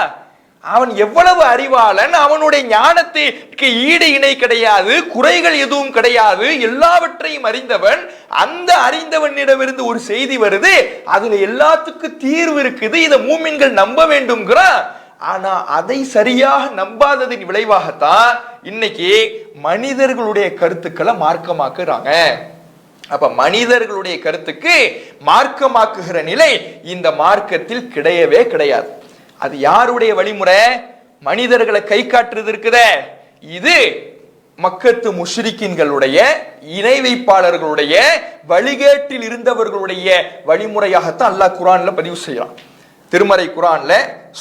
அவன் எவ்வளவு அறிவாளன், அவனுடைய ஞானத்திற்கு ஈடு இணை கிடையாது, குறைகள் எதுவும் கிடையாது, எல்லாவற்றையும் அறிந்தவன். அந்த அறிந்தவனிடமிருந்து ஒரு செய்தி வருது, அதுல எல்லாத்துக்கும் தீர்வு இருக்குது, இதை மூமின்கள் நம்ப வேண்டும்ங்கிறான். ஆனா அதை சரியாக நம்பாததின் விளைவாகத்தான் இன்னைக்கு மனிதர்களுடைய கருத்துக்களை மார்க்கமாக்குறாங்க. அப்ப மனிதர்களுடைய கருத்துக்கு மார்க்கமாக்குகிற நிலை இந்த மார்க்கத்தில் கிடையவே கிடையாது. அது யாருடைய வழிமுறை? மனிதர்களை கை காட்டுறது இருக்குதே, இது மக்கத்து முஷ்ரிக்கின்களுடைய, இணை வைப்பாளர்களுடைய, வழிகேட்டில் இருந்தவர்களுடைய வழிமுறையாகத்தான் அல்லாஹ் குர்ஆன்ல பதிவு செய்யறான். திருமறை குர்ஆன்ல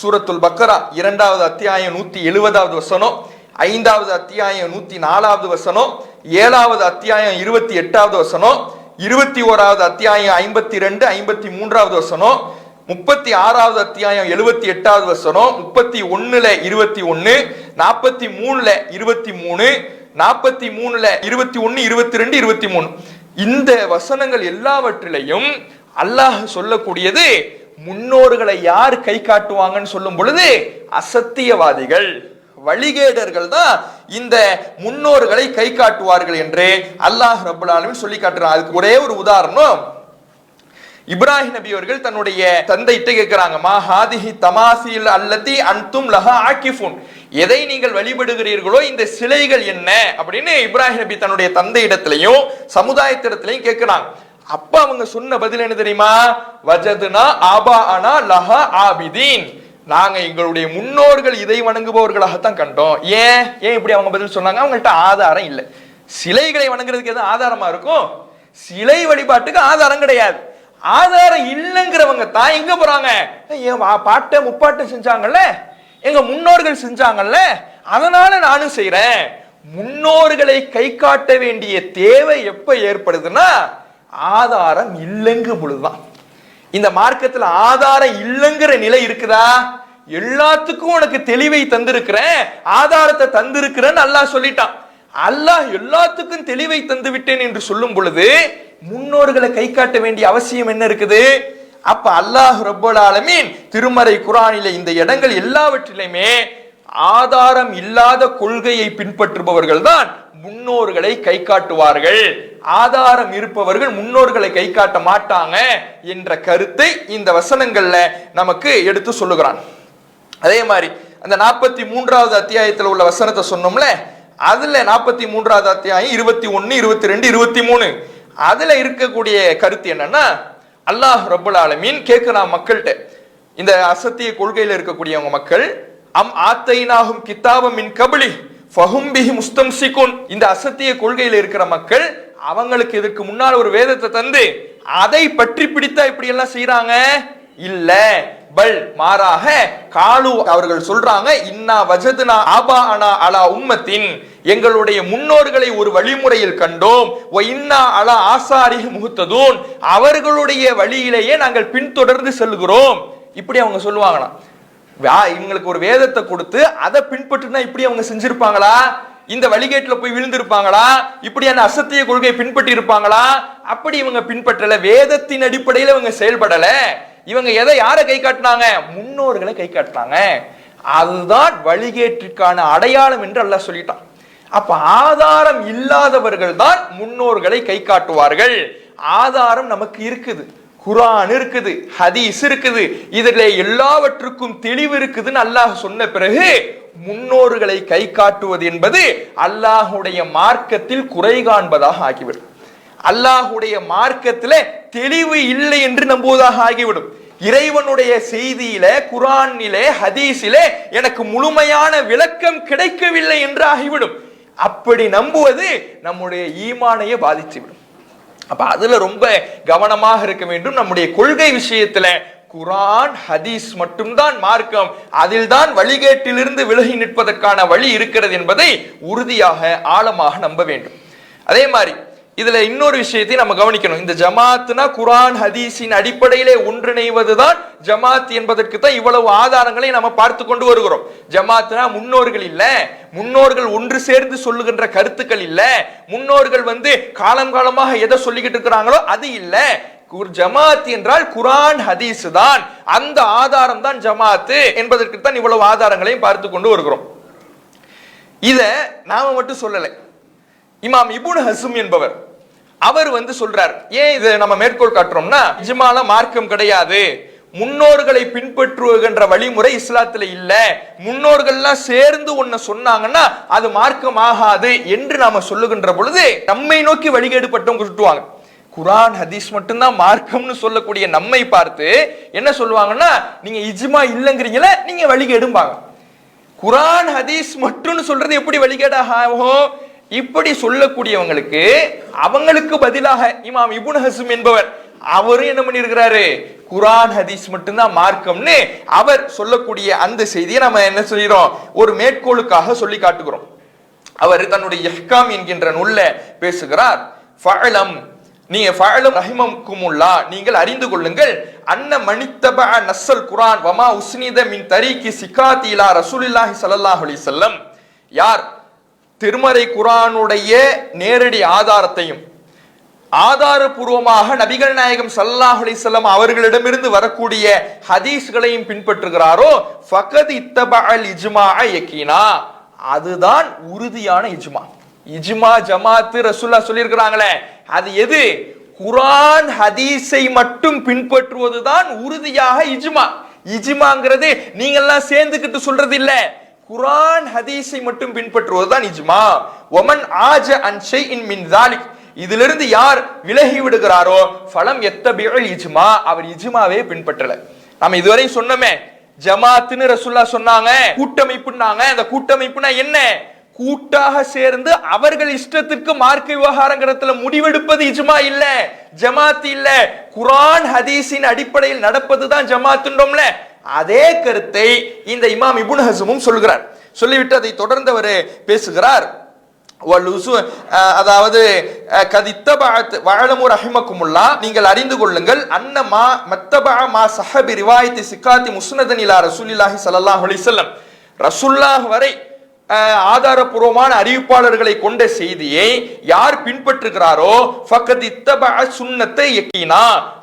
சூரத்துல் பக்கரா 2வது அத்தியாயம் 170வது வசனம், 5வது அத்தியாயம் 104வது வசனம், 7வது அத்தியாயம் 28வது வசனம், 21வது அத்தியாயம் 52, 53வது வசனம், 36வது அத்தியாயம் 78வது வசனம், 31ல 21, 43ல 23, 43ல 21, 22, 23 இந்த வசனங்கள் எல்லாவற்றிலையும் அல்லாஹ் சொல்லக்கூடியது முன்னோர்களை யார் கை காட்டுவாங்கன்னு சொல்லும் பொழுது அசத்தியவாதிகள், வழிகேடர்கள் தான் இந்த முன்னோர்களை கை காட்டுவார்கள் என்று அல்லாஹ் ரப்பல் ஆலமீன் சொல்லி காட்டுறான். அதுக்கு ஒரே ஒரு உதாரணம், இப்ராஹிம் நபி அவர்கள் தன்னுடைய தந்தையிட்ட கேட்கிறாங்க, மா ஹாதிஹி தமாசில் அல்லதி அன்தும் லஹா ஆகிஃபுன், எதை நீங்கள் வழிபடுகிறீர்களோ இந்த சிலைகள் என்ன அப்படின்னு இப்ராஹிம் நபி தன்னுடைய தந்தை இடத்திலையும் சமுதாயத்திடத்திலையும் கேட்கிறாங்க. அப்ப அவங்க சொன்ன பதில் என்ன தெரியுமா? வஜதுனா ஆபாஅனா லஹா ஆபிதீன், நாங்க எங்களுடைய முன்னோர்கள் இதை வணங்குபவர்களாகத்தான் கண்டோம். ஏன் இப்படி அவங்க பதில் சொன்னாங்க? அவங்கள்ட்ட ஆதாரம் இல்லை. சிலைகளை வணங்குறதுக்கு எதுவும் ஆதாரமா இருக்கும்? சிலை வழிபாட்டுக்கு ஆதாரம் கிடையாது. ஆதாரம் இல்லைங்கிறவங்க தான் எங்க போறாங்க? என் பாட்ட முப்பாட்ட செஞ்சாங்கல்ல, எங்க முன்னோர்கள் செஞ்சாங்கல்ல, அதனால நானும் செய்யறேன். முன்னோர்களை கை காட்ட வேண்டிய தேவை எப்ப ஏற்படுதுன்னா ஆதாரம் இல்லைங்க பொழுதுதான். இந்த மார்க்கத்துல ஆதாரம் இல்லைங்கிற நிலை இருக்குதா? எல்லாத்துக்கும் உனக்கு தெளிவை தந்திருக்கிறேன், ஆதாரத்தை தந்திருக்கிறேன்னு அல்லாஹ் சொல்லிட்டான். அல்லாஹ் எல்லாத்துக்கும் தெளிவை தந்து விட்டேன் என்று சொல்லும் பொழுது முன்னோர்களை கை காட்ட வேண்டிய அவசியம் என்ன இருக்குது? அப்ப அல்லாஹ் ரப்பல் ஆலமீன் திருமறை குர்ஆனிலே இந்த இடங்கள் எல்லாவற்றிலுமே ஆதாரம் இல்லாத கொள்கையை பின்பற்றுபவர்கள் தான் முன்னோர்களை கை காட்டுவார்கள், ஆதாரம் இருப்பவர்கள் முன்னோர்களை கை காட்ட மாட்டாங்க என்ற கருத்தை இந்த வசனங்கள்ல நமக்கு எடுத்து சொல்லுகிறான். அதே மாதிரி அந்த 43வது அத்தியாயத்தில் உள்ள வசனத்தை சொன்னோம்ல, அதுல 43வது அத்தியாயம் 21, 22, 23 அதுல இருக்கக்கூடிய கருத்து என்னன்னா, அல்லாஹ் ரப்பல் ஆலமீன் கேட்கிறான் மக்கள்கிட்ட, இந்த அசத்திய கொள்கையில இருக்கக்கூடியவங்க மக்கள், அம் ஆத்தைனாஹும் கிதாபம் மின் கப்லி ஃபஹும் பிஹி முஸ்தம்சிகுன், இந்த அசத்திய கொள்கையில இருக்கிற மக்கள் அவங்களுக்கு இதற்கு முன்னால் ஒரு வேதத்தை தந்து அதை பற்றி பிடித்தா இப்படி எல்லாம் செய்யறாங்க? இல்ல, பல் மாறாக காலு அவர்கள் சொல்றாங்க, இன்னா வஜதுனா ஆபாஅனா அலா உம்மத்தின், எங்களுடைய முன்னோர்களை ஒரு வழிமுறையில் கண்டோம், வ இன்னா அலா ஆசாரிஹி முஹ்ததூன், அவர்களுடைய வழியிலேயே நாங்கள் பின்தொடர்ந்து செல்கிறோம். இப்படி அவங்க சொல்லுவாங்களாம். இவங்களுக்கு ஒரு வேதத்தை கொடுத்து அதை பின்பற்றினா இப்படி அவங்க செஞ்சிருப்பாங்களா? இந்த வழிகேட்டுல போய் விழுந்திருப்பாங்களா? இப்படியான அசத்திய கொள்கையை பின்பற்றி இருப்பாங்களா? அப்படி இவங்க பின்பற்றல, வேதத்தின் அடிப்படையில் இவங்க செயல்படல. இவங்க எதை யாரை கை காட்டினாங்க? முன்னோர்களை கை காட்டினாங்க. அதுதான் வழிகேட்டிற்கான அடையாளம் என்று அல்லாஹ் சொல்லிட்டான். அப்ப ஆதாரம் இல்லாதவர்கள் தான் முன்னோர்களை கை காட்டுவார்கள். ஆதாரம் நமக்கு இருக்குது, குர்ஆன் இருக்குது, ஹதீஸ் இருக்குது, இதிலே எல்லாவற்றுக்கும் தெளிவு இருக்குதுன்னு அல்லாஹ் சொன்ன பிறகு முன்னோர்களை கை காட்டுவது என்பது அல்லாஹுடைய மார்க்கத்தில் குறை காண்பதாக ஆகிவிடும். அல்லாஹுடைய மார்க்கத்திலே தெளிவு இல்லை என்று நம்புவதாக ஆகிவிடும். இறைவனுடைய செய்தியில, குர்ஆனிலே, ஹதீஸிலே எனக்கு முழுமையான விளக்கம் கிடைக்கவில்லை என்று ஆகிவிடும். அப்படி நம்புவது நம்முடைய ஈமானையே பாதித்துவிடும். அப்ப அதுல ரொம்ப கவனமாக இருக்க வேண்டும். நம்முடைய கொள்கை விஷயத்துல குர்ஆன் ஹதீஸ் மட்டும்தான் மார்க்கம், அதில் தான் வழிகேட்டிலிருந்து விலகி நிற்பதற்கான வழி இருக்கிறது என்பதை உறுதியாக ஆழமாக நம்ப வேண்டும். அதே மாதிரி இதுல இன்னொரு விஷயத்தை நம்ம கவனிக்கணும். இந்த ஜமாத்னா குர்ஆன் ஹதீஸின் அடிப்படையிலே ஒன்றிணைவதுதான் ஜமாத் என்பதற்கு தான் இவ்வளவு ஆதாரங்களை நம்ம பார்த்து கொண்டு வருகிறோம். ஜமாத்னா முன்னோர்கள் இல்ல, முன்னோர்கள் ஒன்று சேர்ந்து சொல்லுகின்ற கருத்துக்கள் இல்ல, முன்னோர்கள் காலம் காலமாக எதை சொல்லிக்கிட்டு இருக்கிறாங்களோ அது இல்ல. ஜமாத் என்றால் குர்ஆன் ஹதீஸ் தான், அந்த ஆதாரம் தான் ஜமாத் என்பதற்கு தான் இவ்வளவு ஆதாரங்களையும் பார்த்து கொண்டு வருகிறோம். இத நாம மட்டும் சொல்லல, இமாம் இப்னு ஹஸ்ம் என்பவர் அவர் சொல்றார். ஏன் இதை நம்ம மேற்கோள் காட்டுறோம்னா, இஜ்மால மார்க்கம் கிடையாது, முன்னோர்களை பின்பற்றுகின்ற வழிமுறை இஸ்லாத்துல இல்ல, முன்னோர்கள்லாம் சேர்ந்து ஒன்ன சொன்னாங்கன்னா அது மார்க்கம் ஆகாது என்று நாம சொல்லுகின்ற பொழுது நம்மை நோக்கி வழிகேடுபட்டவங்க சுட்டுவாங்க. குர்ஆன் ஹதீஸ் மட்டும்தான் மார்க்கம்னு சொல்லக்கூடிய நம்மை பார்த்து என்ன சொல்லுவாங்கன்னா, நீங்க இஜ்மா இல்லைங்கிறீங்களே, நீங்க வழிகேடும்பாங்க. குர்ஆன் ஹதீஸ் மட்டும்னு சொல்றது எப்படி வழிகேடாக ஆகும்? இப்படி சொல்லக்கூடியவங்களுக்கு அவங்களுக்கு பதிலாக இமாம் இப்னு ஹஸ்ம் என்பவர் அவரும் என்ன பண்ணிருக்கிறாரு? குர்ஆன் ஹதீஸ் மட்டும்தான் மார்க்கம்னு அவர் சொல்லக்கூடிய அந்த செய்தியை நம்ம என்ன செய்யறோம்? ஒரு மேற்கோளுக்காக சொல்லி காட்டுகிறோம். அவர் தன்னுடைய இஹ்காம் என்கின்ற நூல்ல பேசுகிறார். ஃபஅலம், நீங்க ஃபஅலம் ரஹிமகுமுல்லா, நீங்கள் அறிந்து கொள்ளுங்கள், அன்ன மனித்தபஅ நஸ்ஸல் குர்ஆன் வமா உஸ்னித மின் தரீகி சிகாத்தி இலா ரசூலுல்லாஹி ஸல்லல்லாஹு அலைஹி வஸல்லம், யார் திருமறை குர்ஆனுடைய நேரடி ஆதாரத்தையும் ஆதாரபூர்வமாக நபிகள் நாயகம் ஸல்லல்லாஹு அலைஹி வஸல்லம் அவர்களிடமிருந்து வரக்கூடிய ஹதீஸ்களையும் பின்பற்றுகிறாரோ ஃபகத் இத்தபஅல் இஜ்மாஅ யகீனா, அதுதான் உறுதியான இஜ்மா. இஜ்மா ஜமாத் ரசூலுல்லாஹ் சொல்லியிருக்கிறாங்களே, அது எது? குர்ஆன் ஹதீஸை மட்டும் பின்பற்றுவதுதான் உறுதியாக இஜ்மா. இஜ்மாங்கிறது நீங்க எல்லாம் சேர்ந்துக்கிட்டு சொல்றது இல்ல, குர்ஆன் ஹதீஸை மட்டும் பின்பற்றுவதுதான் இஜ்மா. வமன் ஆஜ அன் ஷைஇன் மின் ஸாலிக், இதிலிருந்து யார் விலகி விடுகிறாரோ ஃபலம் யத்தபிஉல் இஜ்மா, அவர் இஜ்மாவே பின்பற்றல. நாம இதுவரை சொன்னோமே, ஜமாத்துன்னு ரசூலுல்லாஹ் சொன்னாங்க, கூட்டமைப்புன்னாங்க. அந்த கூட்டமைப்புனா என்ன? கூட்டாக சேர்ந்து அவர்கள் இஷ்டத்துக்கு மார்க்க விவகாரங்கிறதுல முடிவெடுப்பது இஜ்மா இல்ல, ஜமாத் இல்ல. குர்ஆன் ஹதீஸின் அடிப்படையில் நடப்பதுதான் ஜமாத்துன்றோம்ல. அதே கருத்தை இந்த இமாம் இப்னு ஹஸமும் சொல்கிறார். சொல்லிவிட்டு அதை தொடர்ந்து அவர் பேசுகிறார். அதாவது நீங்கள் அறிந்து கொள்ளுங்கள், அன்னமா மத்தபா மா ஸஹபி ரிவாயத்தி சிகாத்தி முஸ்னதன் இலா ரசூலில்லாஹி ஸல்லல்லாஹு அலைஹி வஸல்லம், ரசூலுல்லாஹ் வரை ஆதாரபூர்வமான அறிவிப்பாளர்களை கொண்ட செய்தியை யார் பின்பற்றுகிறாரோ ஃபக்கத் இத்தபஅ சுன்னத்தை யகீனா,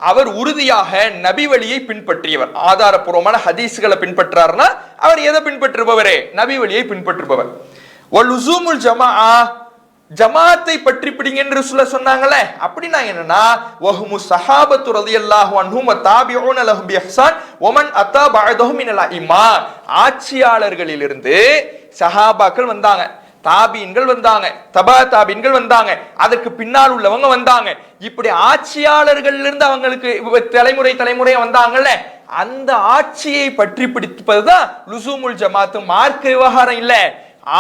அவர் உறுதியாக நபி வழியை பின்பற்றியவர். ஆதாரபூர்வமான ஹதீஸ்களை பின்பற்றார்னா அவர் எதை பின்பற்றுபவரே? நபி வழியை பின்பற்றுபவர். வலுசூமுல் ஜமாஅ, ஜமாத்தை பற்றி பிடிங்க என்று சொன்னாங்களே, அப்படின்னா என்னன்னா வஹுமு ஸஹாபத்து ரலியல்லாஹு அன்ஹும் வ தாபிஊன லஹும் பிஇஹ்சான் வ மன் அத்தா பஅதஹும் மினல் அஇம்மா, ஆட்சியாளர்களிலிருந்து சஹாபாக்கள் வந்தாங்க, தாபீன்கள் வந்தாங்க, தபா தாபீன்கள் வந்தாங்க, அதற்கு பின்னால் உள்ளவங்க வந்தாங்க. இப்படி ஆட்சியாளர்களிலிருந்து அவங்களுக்கு தலைமுறை தலைமுறையா வந்தாங்கல்ல, அந்த ஆட்சியை பற்றி பிடிப்பதுதான் லுசூமுல் ஜமாத். மார்க்க விவகாரம் இல்ல,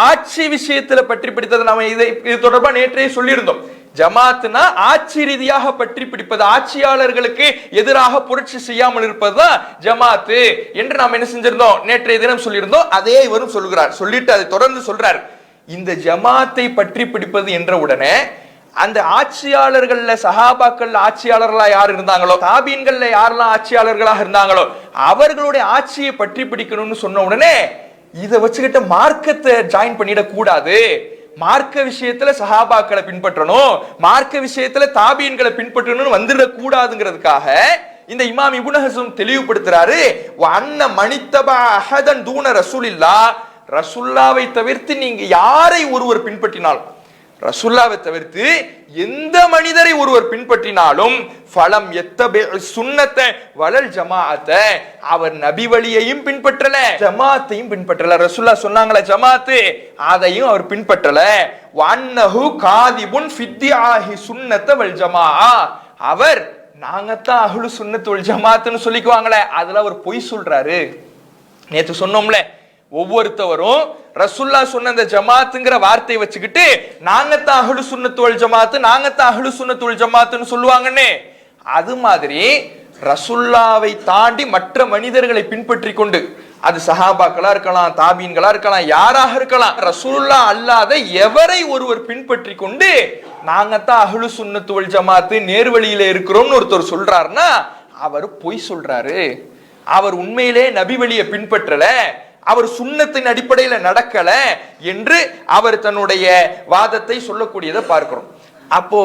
ஆட்சி விஷயத்துல பற்றி பிடித்தது. நாம இது தொடர்பா நேற்றே சொல்லியிருந்தோம். ஜமாத்னா ஆட்சி ரீதியாக பற்றி பிடிப்பது, ஆட்சியாளர்களுக்கு எதிராக புரட்சி செய்யாமல் இருப்பதுதான் ஜமாத்து என்று நாம் என்ன செஞ்சிருந்தோம், நேற்றைய தினம் சொல்லியிருந்தோம். அதே இவரும் சொல்கிறார். சொல்லிட்டு அதை தொடர்ந்து சொல்றார், இந்த ஜமாத்தை பற்றி பிடிப்பது என்ற உடனே அந்த ஆட்சியாளர்கள்ல சஹாபாக்கள் ஆட்சியாளர்களா யார் இருந்தாங்களோ, தாபீன்கள்ல யாரெல்லாம் ஆட்சியாளர்களாக இருந்தாங்களோ அவர்களுடைய ஆட்சியை பற்றி பிடிக்கணும்னு சொன்ன உடனே இதை வச்சுக்கிட்ட மார்க்கத்தை ஜாயின் பண்ணிட கூடாது, மார்க்க விஷயத்துல சஹாபாக்களை பின்பற்றணும், மார்க்க விஷயத்துல தாபீன்களை பின்பற்றணும் வந்துட கூடாதுங்கிறதுக்காக இந்த இமாம் இப்னு ஹஸம் தெளிவுபடுத்துறாரு. அன்ன மனித்தபா அஹதன் தூன ரசூலில்லாஹ், ரசூலுல்லாவை தவிர்த்து நீங்க யாரை ஒருவர் பின்பற்றினாலும், ரசூலுல்லாவை தவிர்த்து எந்த மனிதரை ஒருவர் பின்பற்றினாலும் ஃபலம் யத்தபி சுன்னத வலல் ஜமாஅத, அவர் நபி வழியையும் பின்பற்றல, ஜமாத்தையும் பின்பற்றல. ரசூலுல்லாஹ் சொன்னாங்களே ஜமாத்து, அதையும் அவர் பின்பற்றல. வன்னஹு காதிபுன் ஃபித்தியாஹி சுன்னத வல் ஜமாஅ, அவர் நாங்கத்தான் அஹ்லு சுன்னத் வல் ஜமாத்னு சொல்லிக்குவாங்களே, அதுல அவர் பொய் சொல்றாரு. நேத்து சொன்னோம்ல, ஒவ்வொருத்தவரும் ரசூலுல்லாஹ் சொன்ன அந்த ஜமாத்துங்கிற வார்த்தையை வச்சுக்கிட்டு நாங்கத்தான் அஹ்லு சுன்னத் வல் ஜமாத், நாங்கத்தான் அஹ்லு சுன்னத் வல் ஜமாத்னு சொல்லுவாங்கன்னு, அது மாதிரி ரசூலுல்லாவை தாண்டி மற்ற மனிதர்களை பின்பற்றி கொண்டு, அது சஹாபாக்களா இருக்கலாம், தாபீன்களா இருக்கலாம், யாராக இருக்கலாம், ரசூலுல்லாஹ் அல்லாத எவரை ஒருவர் பின்பற்றி கொண்டு நாங்கத்தான் அஹ்லு சுன்னத் வல் ஜமாத் நேர்வழியில இருக்கிறோம்னு ஒருத்தர் சொல்றாருன்னா அவர் பொய் சொல்றாரு. அவர் உண்மையிலே நபி வழியை பின்பற்றல, அவர் சுன்னத்தின் அடிப்படையில நடக்கல என்று அவர் தன்னுடைய வாதத்தை சொல்லக்கூடியதை பார்க்கிறோம். அப்போ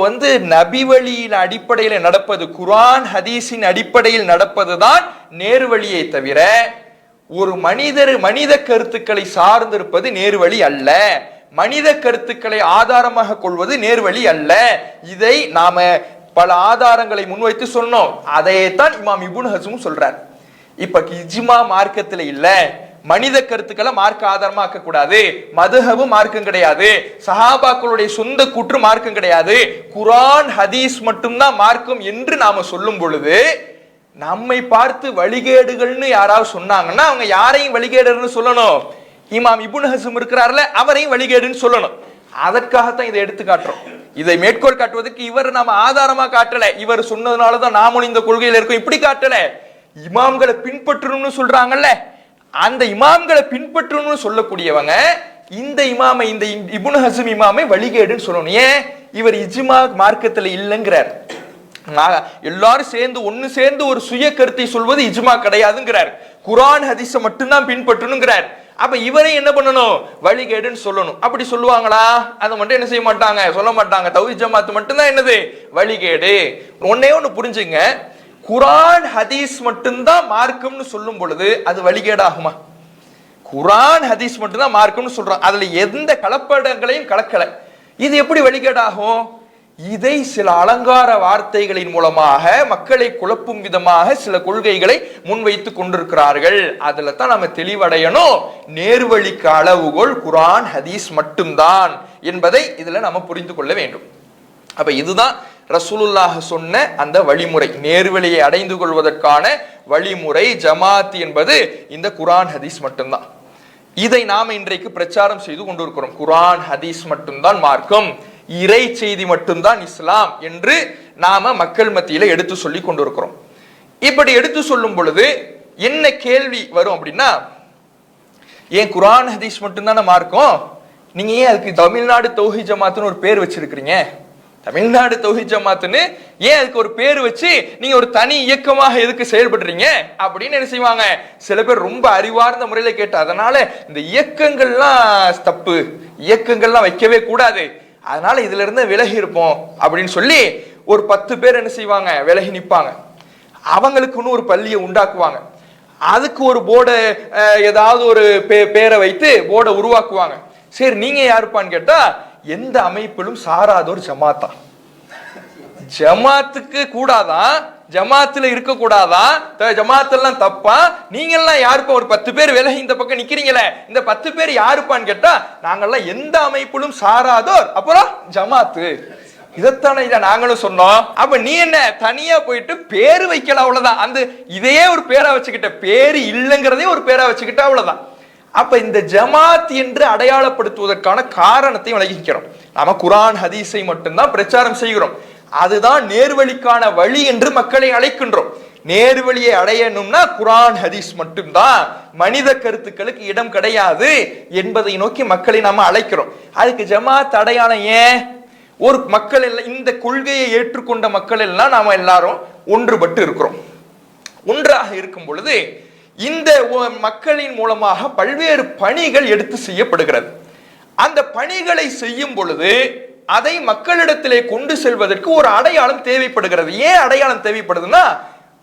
நபி வழியின் அடிப்படையில நடப்பது, குர்ஆன் ஹதீஸின் அடிப்படையில் நடப்பதுதான் நேர்வழியை தவிர ஒரு மனித கருத்துக்களை சார்ந்திருப்பது நேர்வழி அல்ல, மனித கருத்துக்களை ஆதாரமாக கொள்வது நேர்வழி அல்ல. இதை நாம பல ஆதாரங்களை முன்வைத்து சொன்னோம். அதைத்தான் இமாம் இப்னு ஹஸம் சொல்றார். இப்ப இஜ்மா மார்க்கத்துல இல்ல, மனித கருத்துக்களை மார்க்க ஆதாரமாக்க கூடாது, மதுஹபு மார்க்கம் கிடையாது, சஹாபாக்களுடைய சொந்த கூற்று மார்க்கம் கிடையாது, குர்ஆன் ஹதீஸ் மட்டும்தான் மார்க்கம் என்று நாம சொல்லும் பொழுது நம்மை பார்த்து வழிகேடுகள்னு யாராவது சொன்னாங்கன்னா அவங்க யாரையும் வழிகேடுன்னு சொல்லணும், இமாம் இப்னு ஹஸம் இருக்கிறார்ல அவரையும் வழிகேடுன்னு சொல்லணும். அதற்காகத்தான் இதை எடுத்து காட்டுறோம். இதை மேற்கோள் காட்டுவதற்கு இவர் நாம ஆதாரமா காட்டல, இவர் சொன்னதுனாலதான் நாமும் இந்த கொள்கையில இருக்கோம் இப்படி காட்டல. இமாம்களை பின்பற்றணும்னு சொல்றாங்கல்ல, அந்த இமாம்களை பின்பற்றணும்னு சொல்லக்கூடியவங்க இந்த இமாமை, இந்த இப்னு ஹஸம் இமாமை வழிகேடுன்னு சொல்லணும். ஏன்? இவர் இஜ்மா மார்க்கத்துல இல்லைங்கிறார். எல்லாரும் சேர்ந்து ஒன்னு சேர்ந்து ஒரு சுய கருத்தை சொல்வது இஜ்மா கிடையாதுங்கிறார். குர்ஆன் ஹதீஸை மட்டும்தான் பின்பற்றணுங்கிறார். அப்ப இவரை என்ன பண்ணணும்? வழிகேடுன்னு சொல்லணும். அப்படி சொல்லுவாங்களா? அதை மட்டும் என்ன செய்ய மாட்டாங்க, சொல்ல மாட்டாங்க. தௌஹீத் ஜமாத் மட்டும்தான் என்னது வழிகேடு. ஒன்னே ஒன்னு புரிஞ்சுங்க, குர்ஆன் ஹதீஸ் மட்டும்தான் மார்க்கம்னு சொல்லும் பொழுது அது வழிகேடாகுமா? குர்ஆன் ஹதீஸ் மட்டும்தான் மார்க்கம்னு சொல்றோம், அதுல எந்த கலப்படங்களையும் கலக்கல, இது எப்படி வழிகேடாகும்? இதை சில அலங்கார வார்த்தைகளின் மூலமாக மக்களை குழப்பும் விதமாக சில கொள்கைகளை முன்வைத்து கொண்டிருக்கிறார்கள். அதுல தான் நம்ம தெளிவடையணும். நேர்வழிக்கு அளவுகோல் குர்ஆன் ஹதீஸ் மட்டும்தான் என்பதை இதுல நம்ம புரிந்து கொள்ள வேண்டும். அப்ப இதுதான் ரசூலுல்லாஹ் சொன்ன அந்த வழிமுறை, நேர்வழியை அடைந்து கொள்வதற்கான வழிமுறை ஜமாத் என்பது இந்த குர்ஆன் ஹதீஸ் மட்டும்தான். இதை நாம இன்றைக்கு பிரச்சாரம் செய்து கொண்டிருக்கிறோம். குர்ஆன் ஹதீஸ் மட்டும்தான் மார்க்கம், இறை செய்தி மட்டும்தான் இஸ்லாம் என்று நாம மக்கள் மத்தியில எடுத்து சொல்லி கொண்டிருக்கிறோம். இப்படி எடுத்து சொல்லும் பொழுது என்ன கேள்வி வரும் அப்படின்னா, ஏன் குர்ஆன் ஹதீஸ் மட்டும்தானே மார்க்கம், நீங்க ஏன் அதுக்கு தமிழ்நாடு தௌஹீத் ஜமாத்னு ஒரு பேர் வச்சிருக்கிறீங்க? தமிழ்நாடு தௌஹீத் ஜமாத்னு ஏன் அதுக்கு ஒரு பேர் வச்சு நீங்க ஒரு தனி இயக்கமாக எதுக்கு செயல்படுறீங்க அப்படின்னு என்ன செய்வாங்க சில பேர் ரொம்ப அறிவார்ந்த முறையில கேட்டு, அதனால இந்த இயக்கங்கள்லாம் தப்பு, இயக்கங்கள்லாம் வைக்கவே கூடாது, அதனால இதுல இருந்து விலகி இருப்போம் அப்படின்னு சொல்லி ஒரு 10 பேர் என்ன செய்வாங்க விலகி நிற்பாங்க. அவங்களுக்குன்னு ஒரு பள்ளியை உண்டாக்குவாங்க, அதுக்கு ஒரு போர்டை ஏதாவது ஒரு பேரை வைத்து போர்டை உருவாக்குவாங்க. சரி நீங்க யாருப்பான்னு கேட்டா, எந்த அமைப்பிலும் சாராத ஒரு ஜமாத்தா, ஜமாத்துக்கு கூடாதான், ஜமாத்துல இருக்க கூடாதான், ஜமாத்தெல்லாம் தப்பா, நீங்க எல்லாம் யாருப்பா, ஒரு 10 பேர் விலகி இந்த பக்கம் நிக்கிறீங்களே, இந்த 10 பேர் யாருப்பான்னு கேட்டா, நாங்கெல்லாம் எந்த அமைப்பிலும் சாராதோர், அப்புறம் ஜமாத்து, இதைத்தானே இதை நாங்களும் சொன்னோம். அப்ப நீ என்ன தனியா போயிட்டு பேரு வைக்கல, அவ்வளவுதான். அந்த இதையே ஒரு பேரா வச்சுக்கிட்ட, பேரு இல்லைங்கிறதே ஒரு பேரா வச்சுக்கிட்ட, அவ்வளவுதான். அப்ப இந்த ஜமாத் என்று அடையாளப்படுத்துவதற்கான காரணத்தை விளங்கிக்கிறோம். நாம குர்ஆன் ஹதீஸை மட்டும்தான் பிரச்சாரம் செய்கிறோம், அதுதான் நேர்வழிக்கான வழி என்று மக்களை அழைக்கின்றோம். நேர்வழியை அடையணும்னா குர்ஆன் ஹதீஸ் மட்டும்தான், மனித கருத்துக்களுக்கு இடம் கிடையாது என்பதை நோக்கி மக்களை நாம அழைக்கிறோம். அதுக்கு ஜமாத் அடையாளம் ஏன்? ஒரு மக்கள் எல்லாம், இந்த கொள்கையை ஏற்றுக்கொண்ட மக்கள் எல்லாம் நாம எல்லாரும் ஒன்றுபட்டு இருக்கிறோம். ஒன்றாக இருக்கும் பொழுது இந்த மக்களின் மூலமாக பல்வேறு பணிகள் எடுத்து செய்யப்படுகிறது. அந்த பணிகளை செய்யும் பொழுது அதை மக்களிடத்திலே கொண்டு செல்வதற்கு ஒரு அடையாளம் தேவைப்படுகிறது. ஏன் அடையாளம் தேவைப்படுதுன்னா,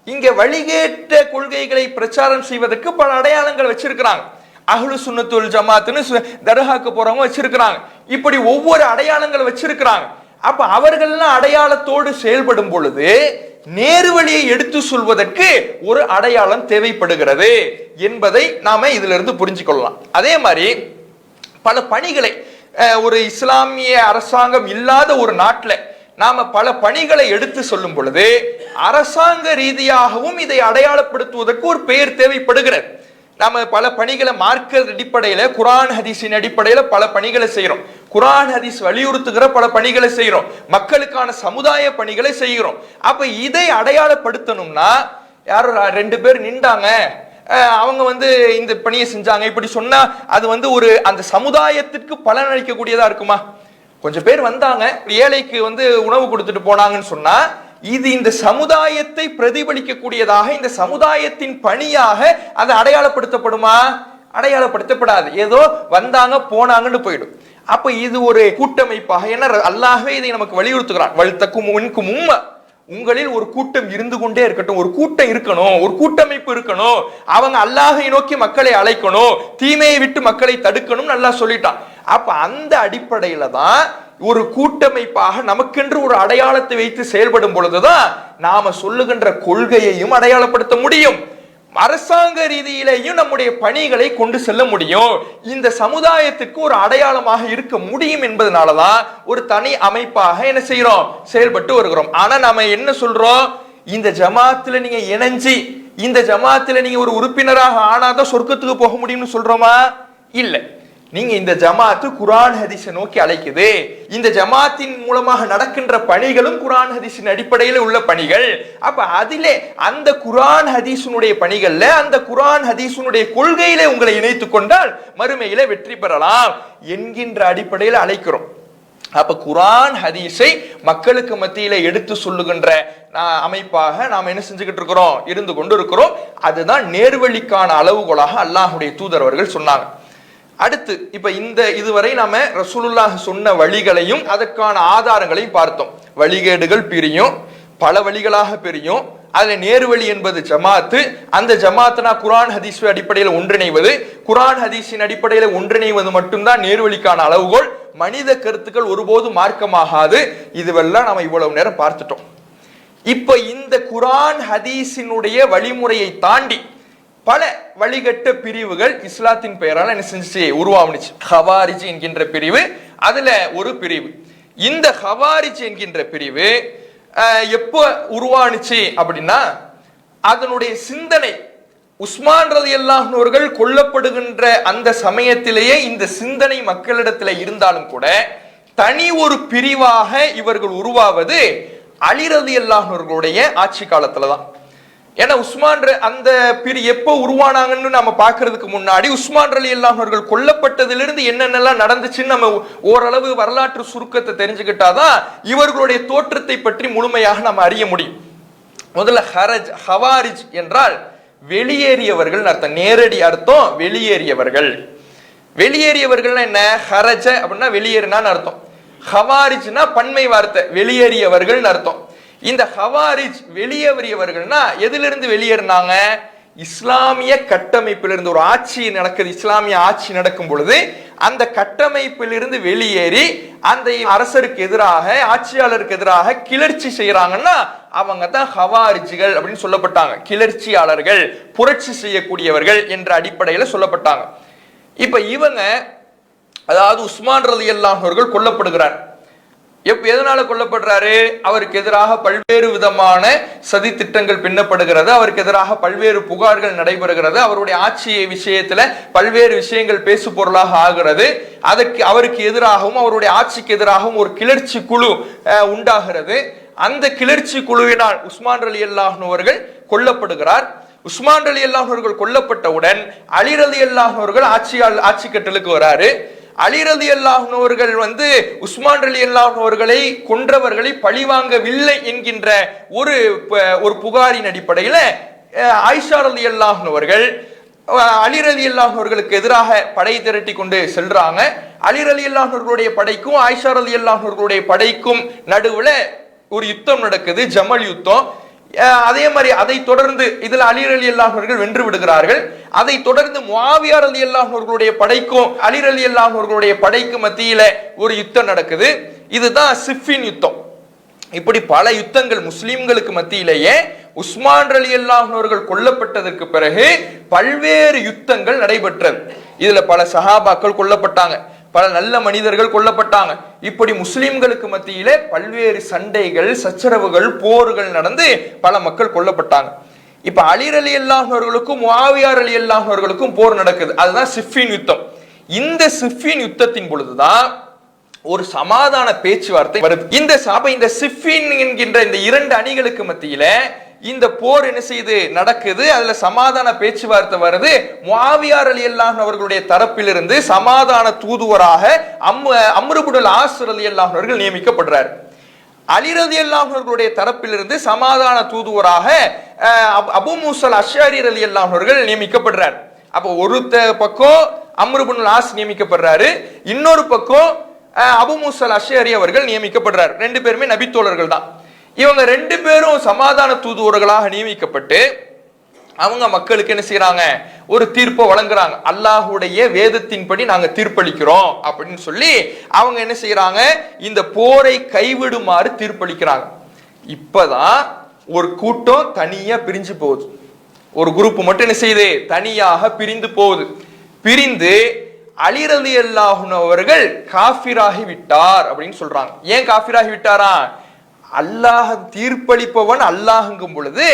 இங்க வழிகேட்ட கொள்கைகளை பிரச்சாரம் செய்வதற்கு பல அடையாளங்கள் வச்சிருக்கிறாங்க. அஹ்லு சுன்னத் வல் ஜமாத்னு தர்காக்கு போறவங்க வச்சிருக்கிறாங்க. இப்படி ஒவ்வொரு அடையாளங்கள் வச்சிருக்கிறாங்க. அப்ப அவர்கள்லாம் அடையாளத்தோடு செயல்படும் பொழுது நேர்வழியை எடுத்து சொல்வதற்கு ஒரு அடையாளம் தேவைப்படுகிறது என்பதை நாம இதுல இருந்து புரிஞ்சுக்கொள்ளலாம். அதே மாதிரி பல பணிகளை ஒரு இஸ்லாமிய அரசாங்கம் இல்லாத ஒரு நாட்டில் நாம பல பணிகளை எடுத்து சொல்லும் பொழுது அரசாங்க ரீதியாகவும் இதை அடையாளப்படுத்துவதற்கு ஒரு பெயர் தேவைப்படுகிறது. நாம பல பணிகளை மார்க்க அடிப்படையில, குர்ஆன் ஹதீஸின் அடிப்படையில பல பணிகளை செய்யறோம். குர்ஆன் ஹதீஸ் வலியுறுத்துகிற பல பணிகளை செய்யறோம், மக்களுக்கான சமுதாய பணிகளை செய்கிறோம். அப்ப இதை அடையாளப்படுத்தணும்னா, யாரும் 2 பேர் நின்றாங்க, அவங்க இந்த பணியை செஞ்சாங்க, இப்படி சொன்னா அது ஒரு அந்த சமுதாயத்திற்கு பலன் அளிக்கக்கூடியதா இருக்குமா? கொஞ்சம் பேர் வந்தாங்க, ஏழைக்கு உணவு கொடுத்துட்டு போனாங்கன்னு சொன்னா இது இந்த சமுதாயத்தை பிரதிபலிக்க கூடியதாக, இந்த சமுதாயத்தின் பணியாக அது அடையாளப்படுத்தப்படுமா? அடையாளப்படுத்தப்படாது. ஏதோ வந்தாங்க போனாங்கன்னு போயிடும். அப்ப இது ஒரு கூட்டமைப்பாக, ஏன்னா அல்லாஹ்வே இதை நமக்கு வலியுறுத்துகிறான், வல்தக்கும் மின்கும் உம்ம, உங்களில் ஒரு கூட்டம் இருந்து கொண்டே இருக்கட்டும், ஒரு கூட்டம் இருக்கணும், ஒரு கூட்டமைப்பு இருக்கணும், அவங்க அல்லாஹை நோக்கி மக்களை அழைக்கணும், தீமையை விட்டு மக்களை தடுக்கணும், நல்லா சொல்லிட்டான். அப்ப அந்த அடிப்படையில தான் ஒரு கூட்டமைப்பாக நமக்கென்று ஒரு அடையாளத்தை வைத்து செயல்படும் பொழுதுதான் நாம சொல்லுகின்ற கொள்கையையும் அடையாளப்படுத்த முடியும், அரசாங்க ரீதியிலேயும் நம்முடைய பணிகளை கொண்டு செல்ல முடியும், இந்த சமுதாயத்துக்கு ஒரு அடையாளமாக இருக்க முடியும் என்பதனாலதான் ஒரு தனி அமைப்பாக என்ன செய்யறோம், செயல்பட்டு வருகிறோம். ஆனா நாம என்ன சொல்றோம், இந்த ஜமாத்துல நீங்க இணைஞ்சி இந்த ஜமாத்துல நீங்க ஒரு உறுப்பினராக ஆனாதான் சொர்க்கத்துக்கு போக முடியும்னு சொல்றோமா? இல்ல. நீங்க இந்த ஜமாத்து குர்ஆன் ஹதீஸை நோக்கி அழைக்குது, இந்த ஜமாத்தின் மூலமாக நடக்கின்ற பணிகளும் குர்ஆன் ஹதீஸின் அடிப்படையில் உள்ள பணிகள். அப்ப அதிலே அந்த குர்ஆன் ஹதீஸினுடைய பணிகள்ல, அந்த குர்ஆன் ஹதீஸினுடைய கொள்கையிலே உங்களை இணைத்துக் கொண்டால் மறுமையில வெற்றி பெறலாம் என்கின்ற அடிப்படையில் அழைக்கிறோம். அப்ப குர்ஆன் ஹதீஸை மக்களுக்கு மத்தியில எடுத்து சொல்லுகின்ற அமைப்பாக நாம் என்ன செஞ்சுக்கிட்டு இருக்கிறோம், இருந்து கொண்டு இருக்கிறோம். அதுதான் நேர்வழிக்கான அளவுகோலாக அல்லாஹ்வுடைய தூதர் அவர்கள் சொன்னாங்க. அடுத்து இப்ப இதுவரை நாம ரசூலுல்லாஹ் சொன்ன வழிகளையும் அதற்கான ஆதாரங்களையும் பார்த்தோம். வழிகேடுகள் பிரியும், பல வழிகளாக பிரியும். அதுல நேர்வழி என்பது ஜமாத்து, அந்த ஜமாத்னா குர்ஆன் ஹதீஸ் அடிப்படையில் ஒன்றிணைவது, குர்ஆன் ஹதீஸின் அடிப்படையில் ஒன்றிணைவது மட்டும்தான் நேர்வழிக்கான அளவுகோல். மனித கருத்துக்கள் ஒருபோதும் மார்க்கமாகாது. இதுவெல்லாம் நாம இவ்வளவு நேரம் பார்த்துட்டோம். இப்ப இந்த குர்ஆன் ஹதீஸினுடைய வழிமுறையை தாண்டி பல வழிகட்ட பிரிவுகள் இஸ்லாத்தின் பெயரால் என்ன செஞ்சு உருவானுச்சு. ஹவாரிஜ் என்கின்ற பிரிவு அதுல ஒரு பிரிவு. இந்த ஹவாரிஜ் என்கின்ற பிரிவு எப்போ உருவானுச்சு அப்படின்னா, அதனுடைய சிந்தனை உஸ்மான் ரலியல்லாஹு அன்ஹு அவர்கள் கொல்லப்படுகின்ற அந்த சமயத்திலேயே இந்த சிந்தனை மக்களிடத்தில் இருந்தாலும் கூட தனி ஒரு பிரிவாக இவர்கள் உருவாவது அலி ரலியல்லாஹு அன்ஹு அவர்களுடைய ஆட்சி காலத்துல தான். ஏன்னா உஸ்மான் அந்த எப்போ உருவானாங்கன்னு நம்ம பார்க்கறதுக்கு முன்னாடி உஸ்மான் ரலியல்லாஹு அன்ஹு அவர்கள் கொல்லப்பட்டதிலிருந்து என்னென்னலாம் நடந்துச்சுன்னு நம்ம ஓரளவு வரலாற்று சுருக்கத்தை தெரிஞ்சுக்கிட்டாதான் இவர்களுடைய தோற்றத்தை பற்றி முழுமையாக நம்ம அறிய முடியும். முதல்ல ஹவாரிஜ் என்றால் வெளியேறியவர்கள் அர்த்தம். நேரடி அர்த்தம் வெளியேறியவர்கள். வெளியேறியவர்கள் என்ன? ஹரஜ அப்படின்னா வெளியேறினான்னு அர்த்தம். ஹவாரிஜ்னா பன்மை வார்த்தை, வெளியேறியவர்கள் அர்த்தம். இந்த ஹவாரிஜ் வெளியேறியவர்கள்னா எதிலிருந்து வெளியேறினாங்க? இஸ்லாமிய கட்டமைப்பிலிருந்து. ஒரு ஆட்சி நடக்குது, இஸ்லாமிய ஆட்சி நடக்கும் பொழுது அந்த கட்டமைப்பிலிருந்து வெளியேறி அந்த அரசருக்கு எதிராக, ஆட்சியாளருக்கு எதிராக கிளர்ச்சி செய்யறாங்கன்னா அவங்க தான் ஹவாரிஜிகள் அப்படின்னு சொல்லப்பட்டாங்க. கிளர்ச்சியாளர்கள், புரட்சி செய்யக்கூடியவர்கள் என்ற அடிப்படையில் சொல்லப்பட்டாங்க. இப்ப இவங்க, அதாவது உஸ்மான் ரலியல்லாஹு அவர்கள் கொல்லப்படுகிறார். எதனால கொல்லப்படுறாரு? அவருக்கு எதிராக பல்வேறு விதமான சதி திட்டங்கள் பின்னப்படுகிறது, அவருக்கு எதிராக பல்வேறு புகார்கள் நடைபெறுகிறது, அவருடைய ஆட்சி விஷயத்துல பல்வேறு விஷயங்கள் பேசு பொருளாக ஆகிறது. அவருக்கு எதிராகவும் அவருடைய ஆட்சிக்கு எதிராகவும் ஒரு கிளர்ச்சி குழு உண்டாகிறது. அந்த கிளர்ச்சி குழுவினால் உஸ்மான் ரலியல்லாஹு அன்ஹு அவர்கள் கொல்லப்படுகிறார். உஸ்மான் ரலியல்லாஹு அன்ஹு அவர்கள் கொல்லப்பட்டவுடன் அலி ரலியல்லாஹு அன்ஹு அவர்கள் ஆட்சி கட்டலுக்கு வராரு. அலி ரலியல்லாஹு அன்ஹு அவர்கள் உஸ்மான் ரலியல்லாஹு அன்ஹு அவர்களை கொன்றவர்களை பழிவாங்கவில்லை என்கின்ற ஒரு புகாரின் அடிப்படையில் ஆயிஷா ரலியல்லாஹு அன்ஹு அவர்கள் அலி ரலியல்லாஹு அன்ஹு அவர்களுக்கு எதிராக படை திரட்டி கொண்டு செல்றாங்க. அலி ரலியல்லாஹு அன்ஹு அவர்களுடைய படைக்கும் ஆயிஷா ரலியல்லாஹு அன்ஹு அவர்களுடைய படைக்கும் நடுவுல ஒரு யுத்தம் நடக்குது, ஜமல் யுத்தம். அதே மாதிரி அதை தொடர்ந்து இதுல அலி ரலியல்லாஹு அன்ஹு அவர்கள் வென்று விடுகிறார்கள். அதை தொடர்ந்து முஆவியா ரலியல்லாஹு அன்ஹு அவர்களுடைய படைக்கும் அலி ரலியல்லாஹு அன்ஹு அவர்களுடைய படைக்கும் மத்தியில ஒரு யுத்தம் நடக்குது. இதுதான் சிஃபின் யுத்தம். இப்படி பல யுத்தங்கள் முஸ்லிம்களுக்கு மத்தியிலேயே உஸ்மான் ரலியல்லாஹு அன்ஹு அவர்கள் கொல்லப்பட்டதற்கு பிறகு பல்வேறு யுத்தங்கள் நடைபெற்றது. இதுல பல சஹாபாக்கள் கொல்லப்பட்டாங்க, பல நல்ல மனிதர்கள் கொல்லப்பட்டாங்க. இப்படி முஸ்லிம்களுக்கு மத்தியிலே பல்வேறு சண்டைகள், சச்சரவுகள், போர்கள் நடந்து பல மக்கள் கொல்லப்பட்டாங்க. இப்ப அலி ரலியல்லாஹு அன்ஹு அவர்களுக்கும் முஆவியா ரலியல்லாஹு அன்ஹு அவர்களுக்கும் போர் நடக்குது. அதுதான் சிஃபின் யுத்தம். இந்த சிஃபின் யுத்தத்தின் பொழுதுதான் ஒரு சமாதான பேச்சுவார்த்தை வருது. இந்த சிஃபின் என்கின்ற இந்த இரண்டு அணிகளுக்கு மத்தியில இந்த போர் என்ன செய்து நடக்குது. அதுல சமாதான பேச்சுவார்த்தை வருது. முஆவியா ரலியல்லாஹு அன்ஹு அவர்களுடைய தரப்பிலிருந்து சமாதான தூதுவராக அம்ர் இப்னுல் ஆஸ் ரலியல்லாஹு அன்ஹு அவர்கள் நியமிக்கப்படுறார். அலி ரலியல்லாஹு அன்ஹு அவர்களுடைய தரப்பிலிருந்து சமாதான தூதுவராக அபூ மூஸா அஷ்அரி ரலியல்லாஹு அன்ஹு அவர்கள் நியமிக்கப்படுறார். அப்போ ஒரு பக்கம் அம்ர் இப்னுல் ஆஸ் நியமிக்கப்படுறாரு, இன்னொரு பக்கம் அபூ மூஸா அஷ்அரி அவர்கள் நியமிக்கப்படுறார். ரெண்டு பேருமே நபித்தோழர்கள் தான். இவங்க ரெண்டு பேரும் சமாதான தூதுவர்களாக நியமிக்கப்பட்டு அவங்க மக்களுக்கு என்ன செய்யறாங்க? ஒரு தீர்ப்பை வழங்குறாங்க. அல்லாஹுடைய வேதத்தின்படி நாங்க தீர்ப்பளிக்கிறோம் அப்படின்னு சொல்லி அவங்க என்ன செய்யறாங்க? இந்த போரை கைவிடுமாறு தீர்ப்பளிக்கிறாங்க. இப்பதான் ஒரு கூட்டம் தனியா பிரிஞ்சு போகுது. ஒரு குரூப் மட்டும் என்ன செய்யுது? தனியாக பிரிந்து போகுது. பிரிந்து அலி ரலியல்லாஹு அன்ஹு அவர்கள் காஃபிராகி விட்டார் அப்படின்னு சொல்றாங்க. ஏன் காஃபிராகி விட்டாரா? அல்லாஹ் தீர்ப்பளிப்பவன் அல்லாஹ்ங்கும் பொழுது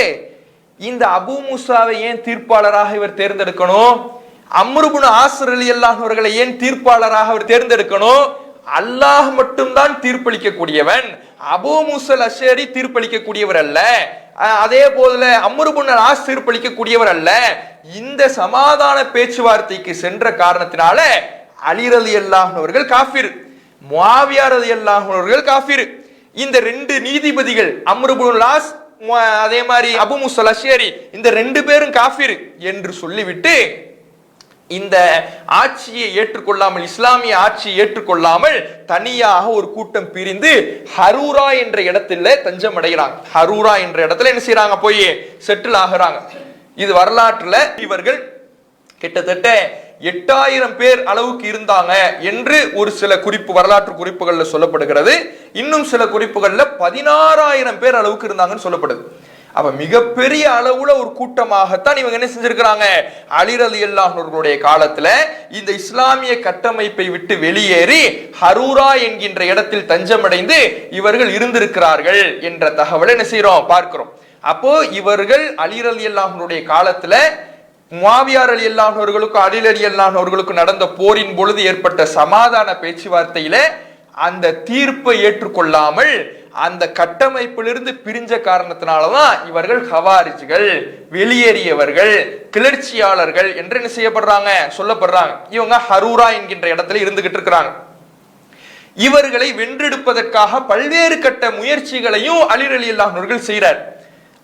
இந்த அபூ மூஸாவை ஏன் தீர்ப்பாளராக இவர் தேர்ந்தெடுக்கணும்? அம்ர் இப்னு ஆஸ் ரலியல்லாஹு அன்ஹு அவர்களை ஏன் தீர்ப்பாளராக அவர் தேர்ந்தெடுக்கணும்? அல்லாஹ் மட்டும்தான் தீர்ப்பளிக்க கூடியவன், அபூ மூஸா அஷ்அரி தீர்ப்பளிக்க கூடியவர் அல்ல. அதே போல அம்ர் இப்னு ஆஸ் தீர்ப்பளிக்க கூடியவர் அல்ல. இந்த சமாதான பேச்சுவார்த்தைக்கு சென்ற காரணத்தினால அலி ரலியல்லாஹு அன்ஹு அவர்கள் காஃபிர், முஆவியா ரலியல்லாஹு அன்ஹு அவர்கள் காஃபிர். இந்த ரெண்டு நீதிபதிகள் அம்ர் இப்னுல் ஆஸ் அதே மாதிரி அபூ மூஸா அஷ்அரி, இந்த ரெண்டு பேரும் காஃபிர் என்று சொல்லிவிட்டு இந்த ஆட்சியை ஏற்றுக்கொள்ளாமல், இஸ்லாமிய ஆட்சியை ஏற்றுக்கொள்ளாமல் தனியாக ஒரு கூட்டம் பிரிந்து ஹரூரா என்ற இடத்துல தஞ்சம் அடைகிறாங்க. ஹரூரா என்ற இடத்துல என்ன செய்யறாங்க? போய் செட்டில் ஆகுறாங்க. இது வரலாற்றுல இவர்கள் கிட்டத்தட்ட 8000 பேர் அளவுக்கு இருந்தாங்க என்று ஒரு சில வரலாற்று குறிப்புகள்ல சொல்லப்படுகிறது. இன்னும் சில குறிப்புகள்ல 16000 பேர் அளவுக்கு இருந்தாங்கன்னு சொல்லப்படுது. அப்ப மிகப்பெரிய அளவுல ஒரு கூட்டமாகத்தான் இவங்க என்ன செஞ்சிருக்கிறாங்க, அலி ரலியல்லாஹு அன்ஹுடைய காலத்துல இந்த இஸ்லாமிய கட்டமைப்பை விட்டு வெளியேறி ஹரூரா என்கின்ற இடத்தில் தஞ்சமடைந்து இவர்கள் இருந்திருக்கிறார்கள் என்ற தகவலை என்ன செய்யறோம், பார்க்கிறோம். அப்போ இவர்கள் அலி ரலியல்லாஹு அன்ஹுடைய காலத்துல முஆவியா ரலியல்லாஹு அன்ஹுவர்களுக்கும் அலி ரலியல்லாஹு அன்ஹுவர்களுக்கும் நடந்த போரின் பொழுது ஏற்பட்ட சமாதான பேச்சுவார்த்தையில அந்த தீர்ப்பை ஏற்றுக்கொள்ளாமல் அந்த கட்டமைப்பிலிருந்து பிரிஞ்ச காரணத்தினாலதான் இவர்கள் ஹவாரிஜ்கள், வெளியேறியவர்கள், கிளர்ச்சியாளர்கள் என்று என்ன செய்யப்படுறாங்க, சொல்லப்படுறாங்க. இவங்க ஹரூரா என்கின்ற இடத்துல இருந்துகிட்டு இருக்கிறாங்க. இவர்களை வென்றெடுப்பதற்காக பல்வேறு கட்ட முயற்சிகளையும் அலி ரலியல்லாஹு அன்ஹு செய்யறார்.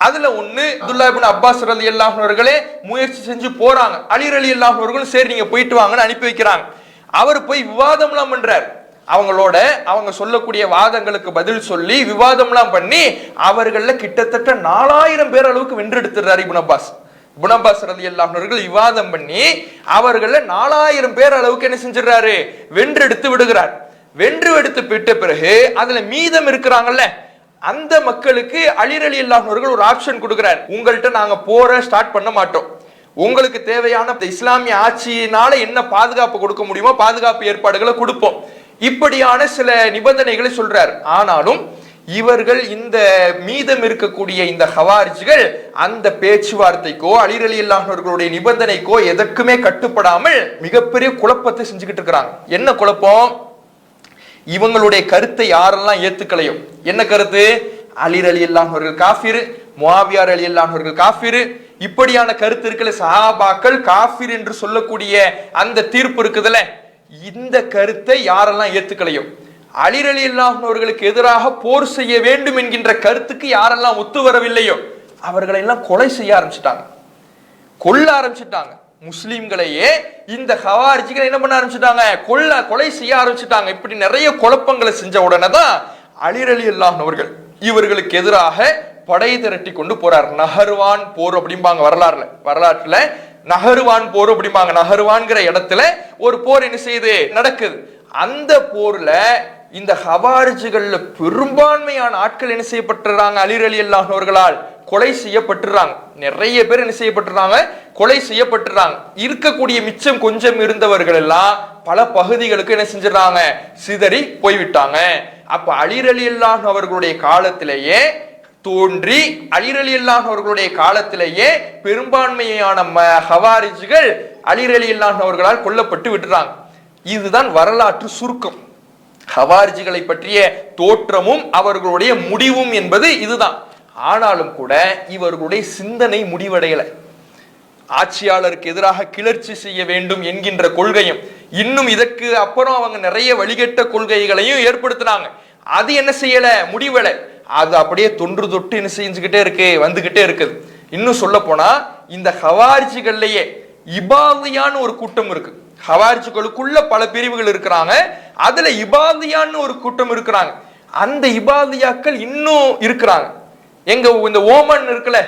அதுல ஒண்ணு அப்துல்லா இப்னு அப்பாஸ் ரலியல்லாஹு அன்ஹுவர்களே முயற்சி செஞ்சு போறாங்க. அலி ரலியல்லாஹு அன்ஹு சரி நீங்க போயிட்டு வாங்கன்னு அனுப்பி வைக்கிறாங்க. அவர் போய் விவாதம்லாம் பண்றார். அவங்களோட அவங்க சொல்லக்கூடிய வாதங்களுக்கு பதில் சொல்லி விவாதம்லாம் பண்ணி அவர்கள கிட்டத்தட்ட 4000 பேர் அளவுக்கு வென்றெடுத்துறாரு இப்னு அப்பாஸ் ரலியல்லாஹு அன்ஹு விவாதம் பண்ணி அவர்கள 4000 பேர் அளவுக்கு என்ன செஞ்சிடறாரு, வென்றெடுத்து விடுகிறார். வென்று விட்ட பிறகு அதுல மீதம் இருக்கிறாங்கல்ல அந்த மக்களுக்கு அலி ரலியல்லாஹு அன்ஹு ஒரு ஆப்ஷன் கொடுக்கிறார். உங்கள்கிட்ட நாங்க போற ஸ்டார்ட் பண்ண மாட்டோம், உங்களுக்கு தேவையான இஸ்லாமிய ஆட்சியினால என்ன பாதுகாப்பு கொடுக்க முடியுமோ பாதுகாப்பு ஏற்பாடுகளை கொடுப்போம், இப்படியான சில நிபந்தனைகளை சொல்றார். ஆனாலும் இவர்கள் இந்த மீதம் இருக்கக்கூடிய இந்த ஹவாரிஜ்கள் அந்த பேச்சுவார்த்தைக்கோ அலி ரலியல்லாஹு அன்ஹுடைய நிபந்தனைக்கோ எதற்குமே கட்டுப்படாமல் மிகப்பெரிய குழப்பத்தை செஞ்சுக்கிட்டு இருக்கிறாங்க. என்ன குழப்பம், இவங்களுடைய கருத்தை யாரெல்லாம் ஏத்துக்கலையோ, என்ன கருத்து, அலி ரலியல்லாஹு அன்ஹு காஃபிர், முஆவியா ரலியல்லாஹு அன்ஹு காஃபிர், இப்படியான கருத்து இருக்குல்ல, சஹாபாக்கள் காஃபிர் என்று சொல்லக்கூடிய அந்த தீர்ப்பு இருக்குதுல்ல, இந்த கருத்தை யாரெல்லாம் ஏத்துக்கலையோ, அலி ரலியல்லாஹு அன்ஹுவுக்கு எதிராக போர் செய்ய வேண்டும் என்கின்ற கருத்துக்கு யாரெல்லாம் ஒத்து வரவில்லையோ அவர்களை எல்லாம் கொலை செய்ய ஆரம்பிச்சுட்டாங்க, கொல்ல ஆரம்பிச்சுட்டாங்க. முஸ்லிம்களையே இந்த ஹவாரிஜிகள் என்ன பண்ண ஆரம்பிச்சுட்டாங்க, கொலை செய்ய ஆரம்பிச்சுட்டாங்க. இப்படி நிறைய குழப்பங்களை செஞ்ச உடனே தான் அலி ரலியல்லாஹு அன்ஹு இவர்களுக்கு எதிராக படை திரட்டி கொண்டு போறார். நஹர்வான் போர் அப்படிம்பாங்க வரலாற்றுல நஹர்வான் போர் அப்படிம்பாங்க. நஹர்வான்கிற இடத்துல ஒரு போர் என்ன செய்யுது, நடக்குது. அந்த போர்ல இந்த ஹவாரிஜிகள்ல பெரும்பான்மையான ஆட்கள் என்ன செய்யப்பட்டுறாங்க, அலி ரலியல்லாஹு அன்ஹுவர்களால் கொலை செய்யப்பட்டுறாங்க. நிறைய பேர் என்ன செய்யப்பட்டுறாங்க, கொலை செய்யப்பட்டுறாங்க. இருக்கக்கூடிய மிச்சம் கொஞ்சம் இருந்தவர்கள் எல்லாம் பல பகுதிகளுக்கு என்ன செஞ்சிடறாங்க, சிதறி போய்விட்டாங்க. அப்ப அலி ரலியல்லாஹு அவர்களுடைய காலத்திலேயே தோன்றி அலி ரலியல்லாஹு அவர்களுடைய காலத்திலேயே பெரும்பான்மையான ஹவாரிஜ்கள் அலி ரலியல்லாஹு அவர்களால் கொல்லப்பட்டு விட்டுறாங்க. இதுதான் வரலாற்று சுருக்கம். ஹவாரிஜிகளை பற்றிய தோற்றமும் அவர்களுடைய முடிவும் என்பது இதுதான். ஆனாலும் கூட இவர்களுடைய சிந்தனை முடிவடையல. ஆட்சியாளருக்கு எதிராக கிளர்ச்சி செய்ய வேண்டும் என்கின்ற கொள்கையும் இன்னும் இதற்கு அப்புறம் அவங்க நிறைய வழிகட்ட கொள்கைகளையும் ஏற்படுத்தினாங்க. அது என்ன செய்யல, முடிவல. அது அப்படியே தொன்று தொட்டு என்ன செஞ்சுக்கிட்டே இருக்கு, வந்துகிட்டே இருக்குது. இன்னும் சொல்ல போனா இந்த ஹவாரிஜிகள்லயே இபாதியான்னு ஒரு கூட்டம் இருக்கு. ஹவாரிஜிகளுக்குள்ள பல பிரிவுகள் இருக்கிறாங்க. அதுல இபாதியான்னு ஒரு கூட்டம் இருக்கிறாங்க. அந்த இபாதியாக்கள் இன்னும் இருக்கிறாங்க. எங்க இந்த ஓமன் இருக்குல்ல,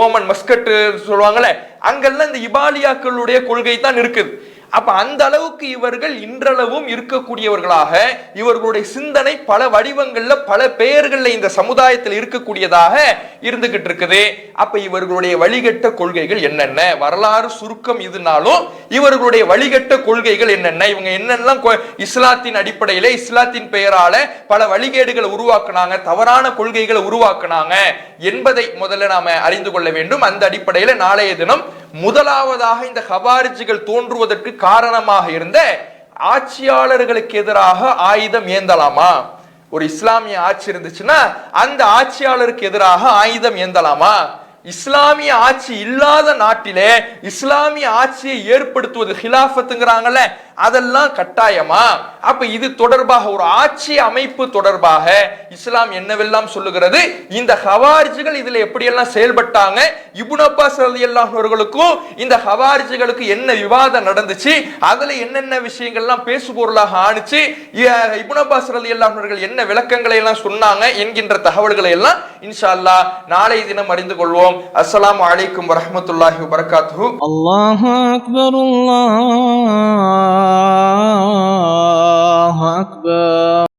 ஓமன் மஸ்கட் சொல்லுவாங்கல்ல, அங்கெல்லாம் இந்த இபாலியாக்களுடைய கொள்கை தான் இருக்குது. அப்ப அந்த அளவுக்கு இவர்கள் இன்றளவும் இருக்கக்கூடியவர்களாக இவர்களுடைய சிந்தனை பல வடிவங்கள்ல பல பெயர்கள்ல இந்த சமுதாயத்தில் இருக்கக்கூடியதாக இருந்துகிட்டு இருக்குது. அப்ப இவர்களுடைய வழிகட்ட கொள்கைகள் என்னென்ன, வரலாறு சுருக்கம் இதுனாலும் இவர்களுடைய வழிகட்ட கொள்கைகள் என்னென்ன, இவங்க என்னெல்லாம் இஸ்லாத்தின் அடிப்படையில இஸ்லாத்தின் பெயரால பல வழிகேடுகளை உருவாக்குனாங்க, தவறான கொள்கைகளை உருவாக்குனாங்க என்பதை முதல்ல நாம அறிந்து கொள்ள வேண்டும். அந்த அடிப்படையில நாளைய தினம் முதலாவதாக இந்த ஹவாரிஜிகள் தோன்றுவதற்கு காரணமாக இருந்த ஆட்சியாளர்களுக்கு எதிராக ஆயுதம் ஏந்தலாமா, ஒரு இஸ்லாமிய ஆட்சி இருந்துச்சுன்னா அந்த ஆட்சியாளருக்கு எதிராக ஆயுதம் ஏந்தலாமா, இஸ்லாமிய ஆட்சி இல்லாத நாட்டிலே இஸ்லாமிய ஆட்சியை ஏற்படுத்துவது ஹிலாஃபத்துங்கிறாங்கல்ல, அதெல்லாம் கட்டாயமா? அப்ப இது தொடர்பாக ஒரு ஆட்சி அமைப்பு தொடர்பாக இஸ்லாம் என்னவெல்லாம் சொல்லுகிறது, இந்த ஹவாரிஜிகள் இதுல எப்படியெல்லாம் செயல்பட்டாங்க, இப்னு அப்பாஸ் ரலியல்லாஹு அன்ஹுவர்களுக்கும் இந்த ஹவாரிஜிகளுக்கு என்ன விவாதம் நடந்துச்சு, அதுல என்னென்ன விஷயங்கள்லாம் பேசுபொருளாக ஆணுச்சு, இப்னு அப்பாஸ் ரலியல்லாஹு அன்ஹுவர்கள் என்ன விளக்கங்களை எல்லாம் சொன்னாங்க என்கின்ற தகவல்களை எல்லாம் இன்ஷா அல்லாஹ் நாளை தினம் அறிந்து கொள்வோம். அஸ்ஸலாமு அலைக்கும் வரஹ்மத்துல்லாஹி வபரகாத்துஹு. அல்லாஹு அக்பர், அல்லாஹு அக்பர்.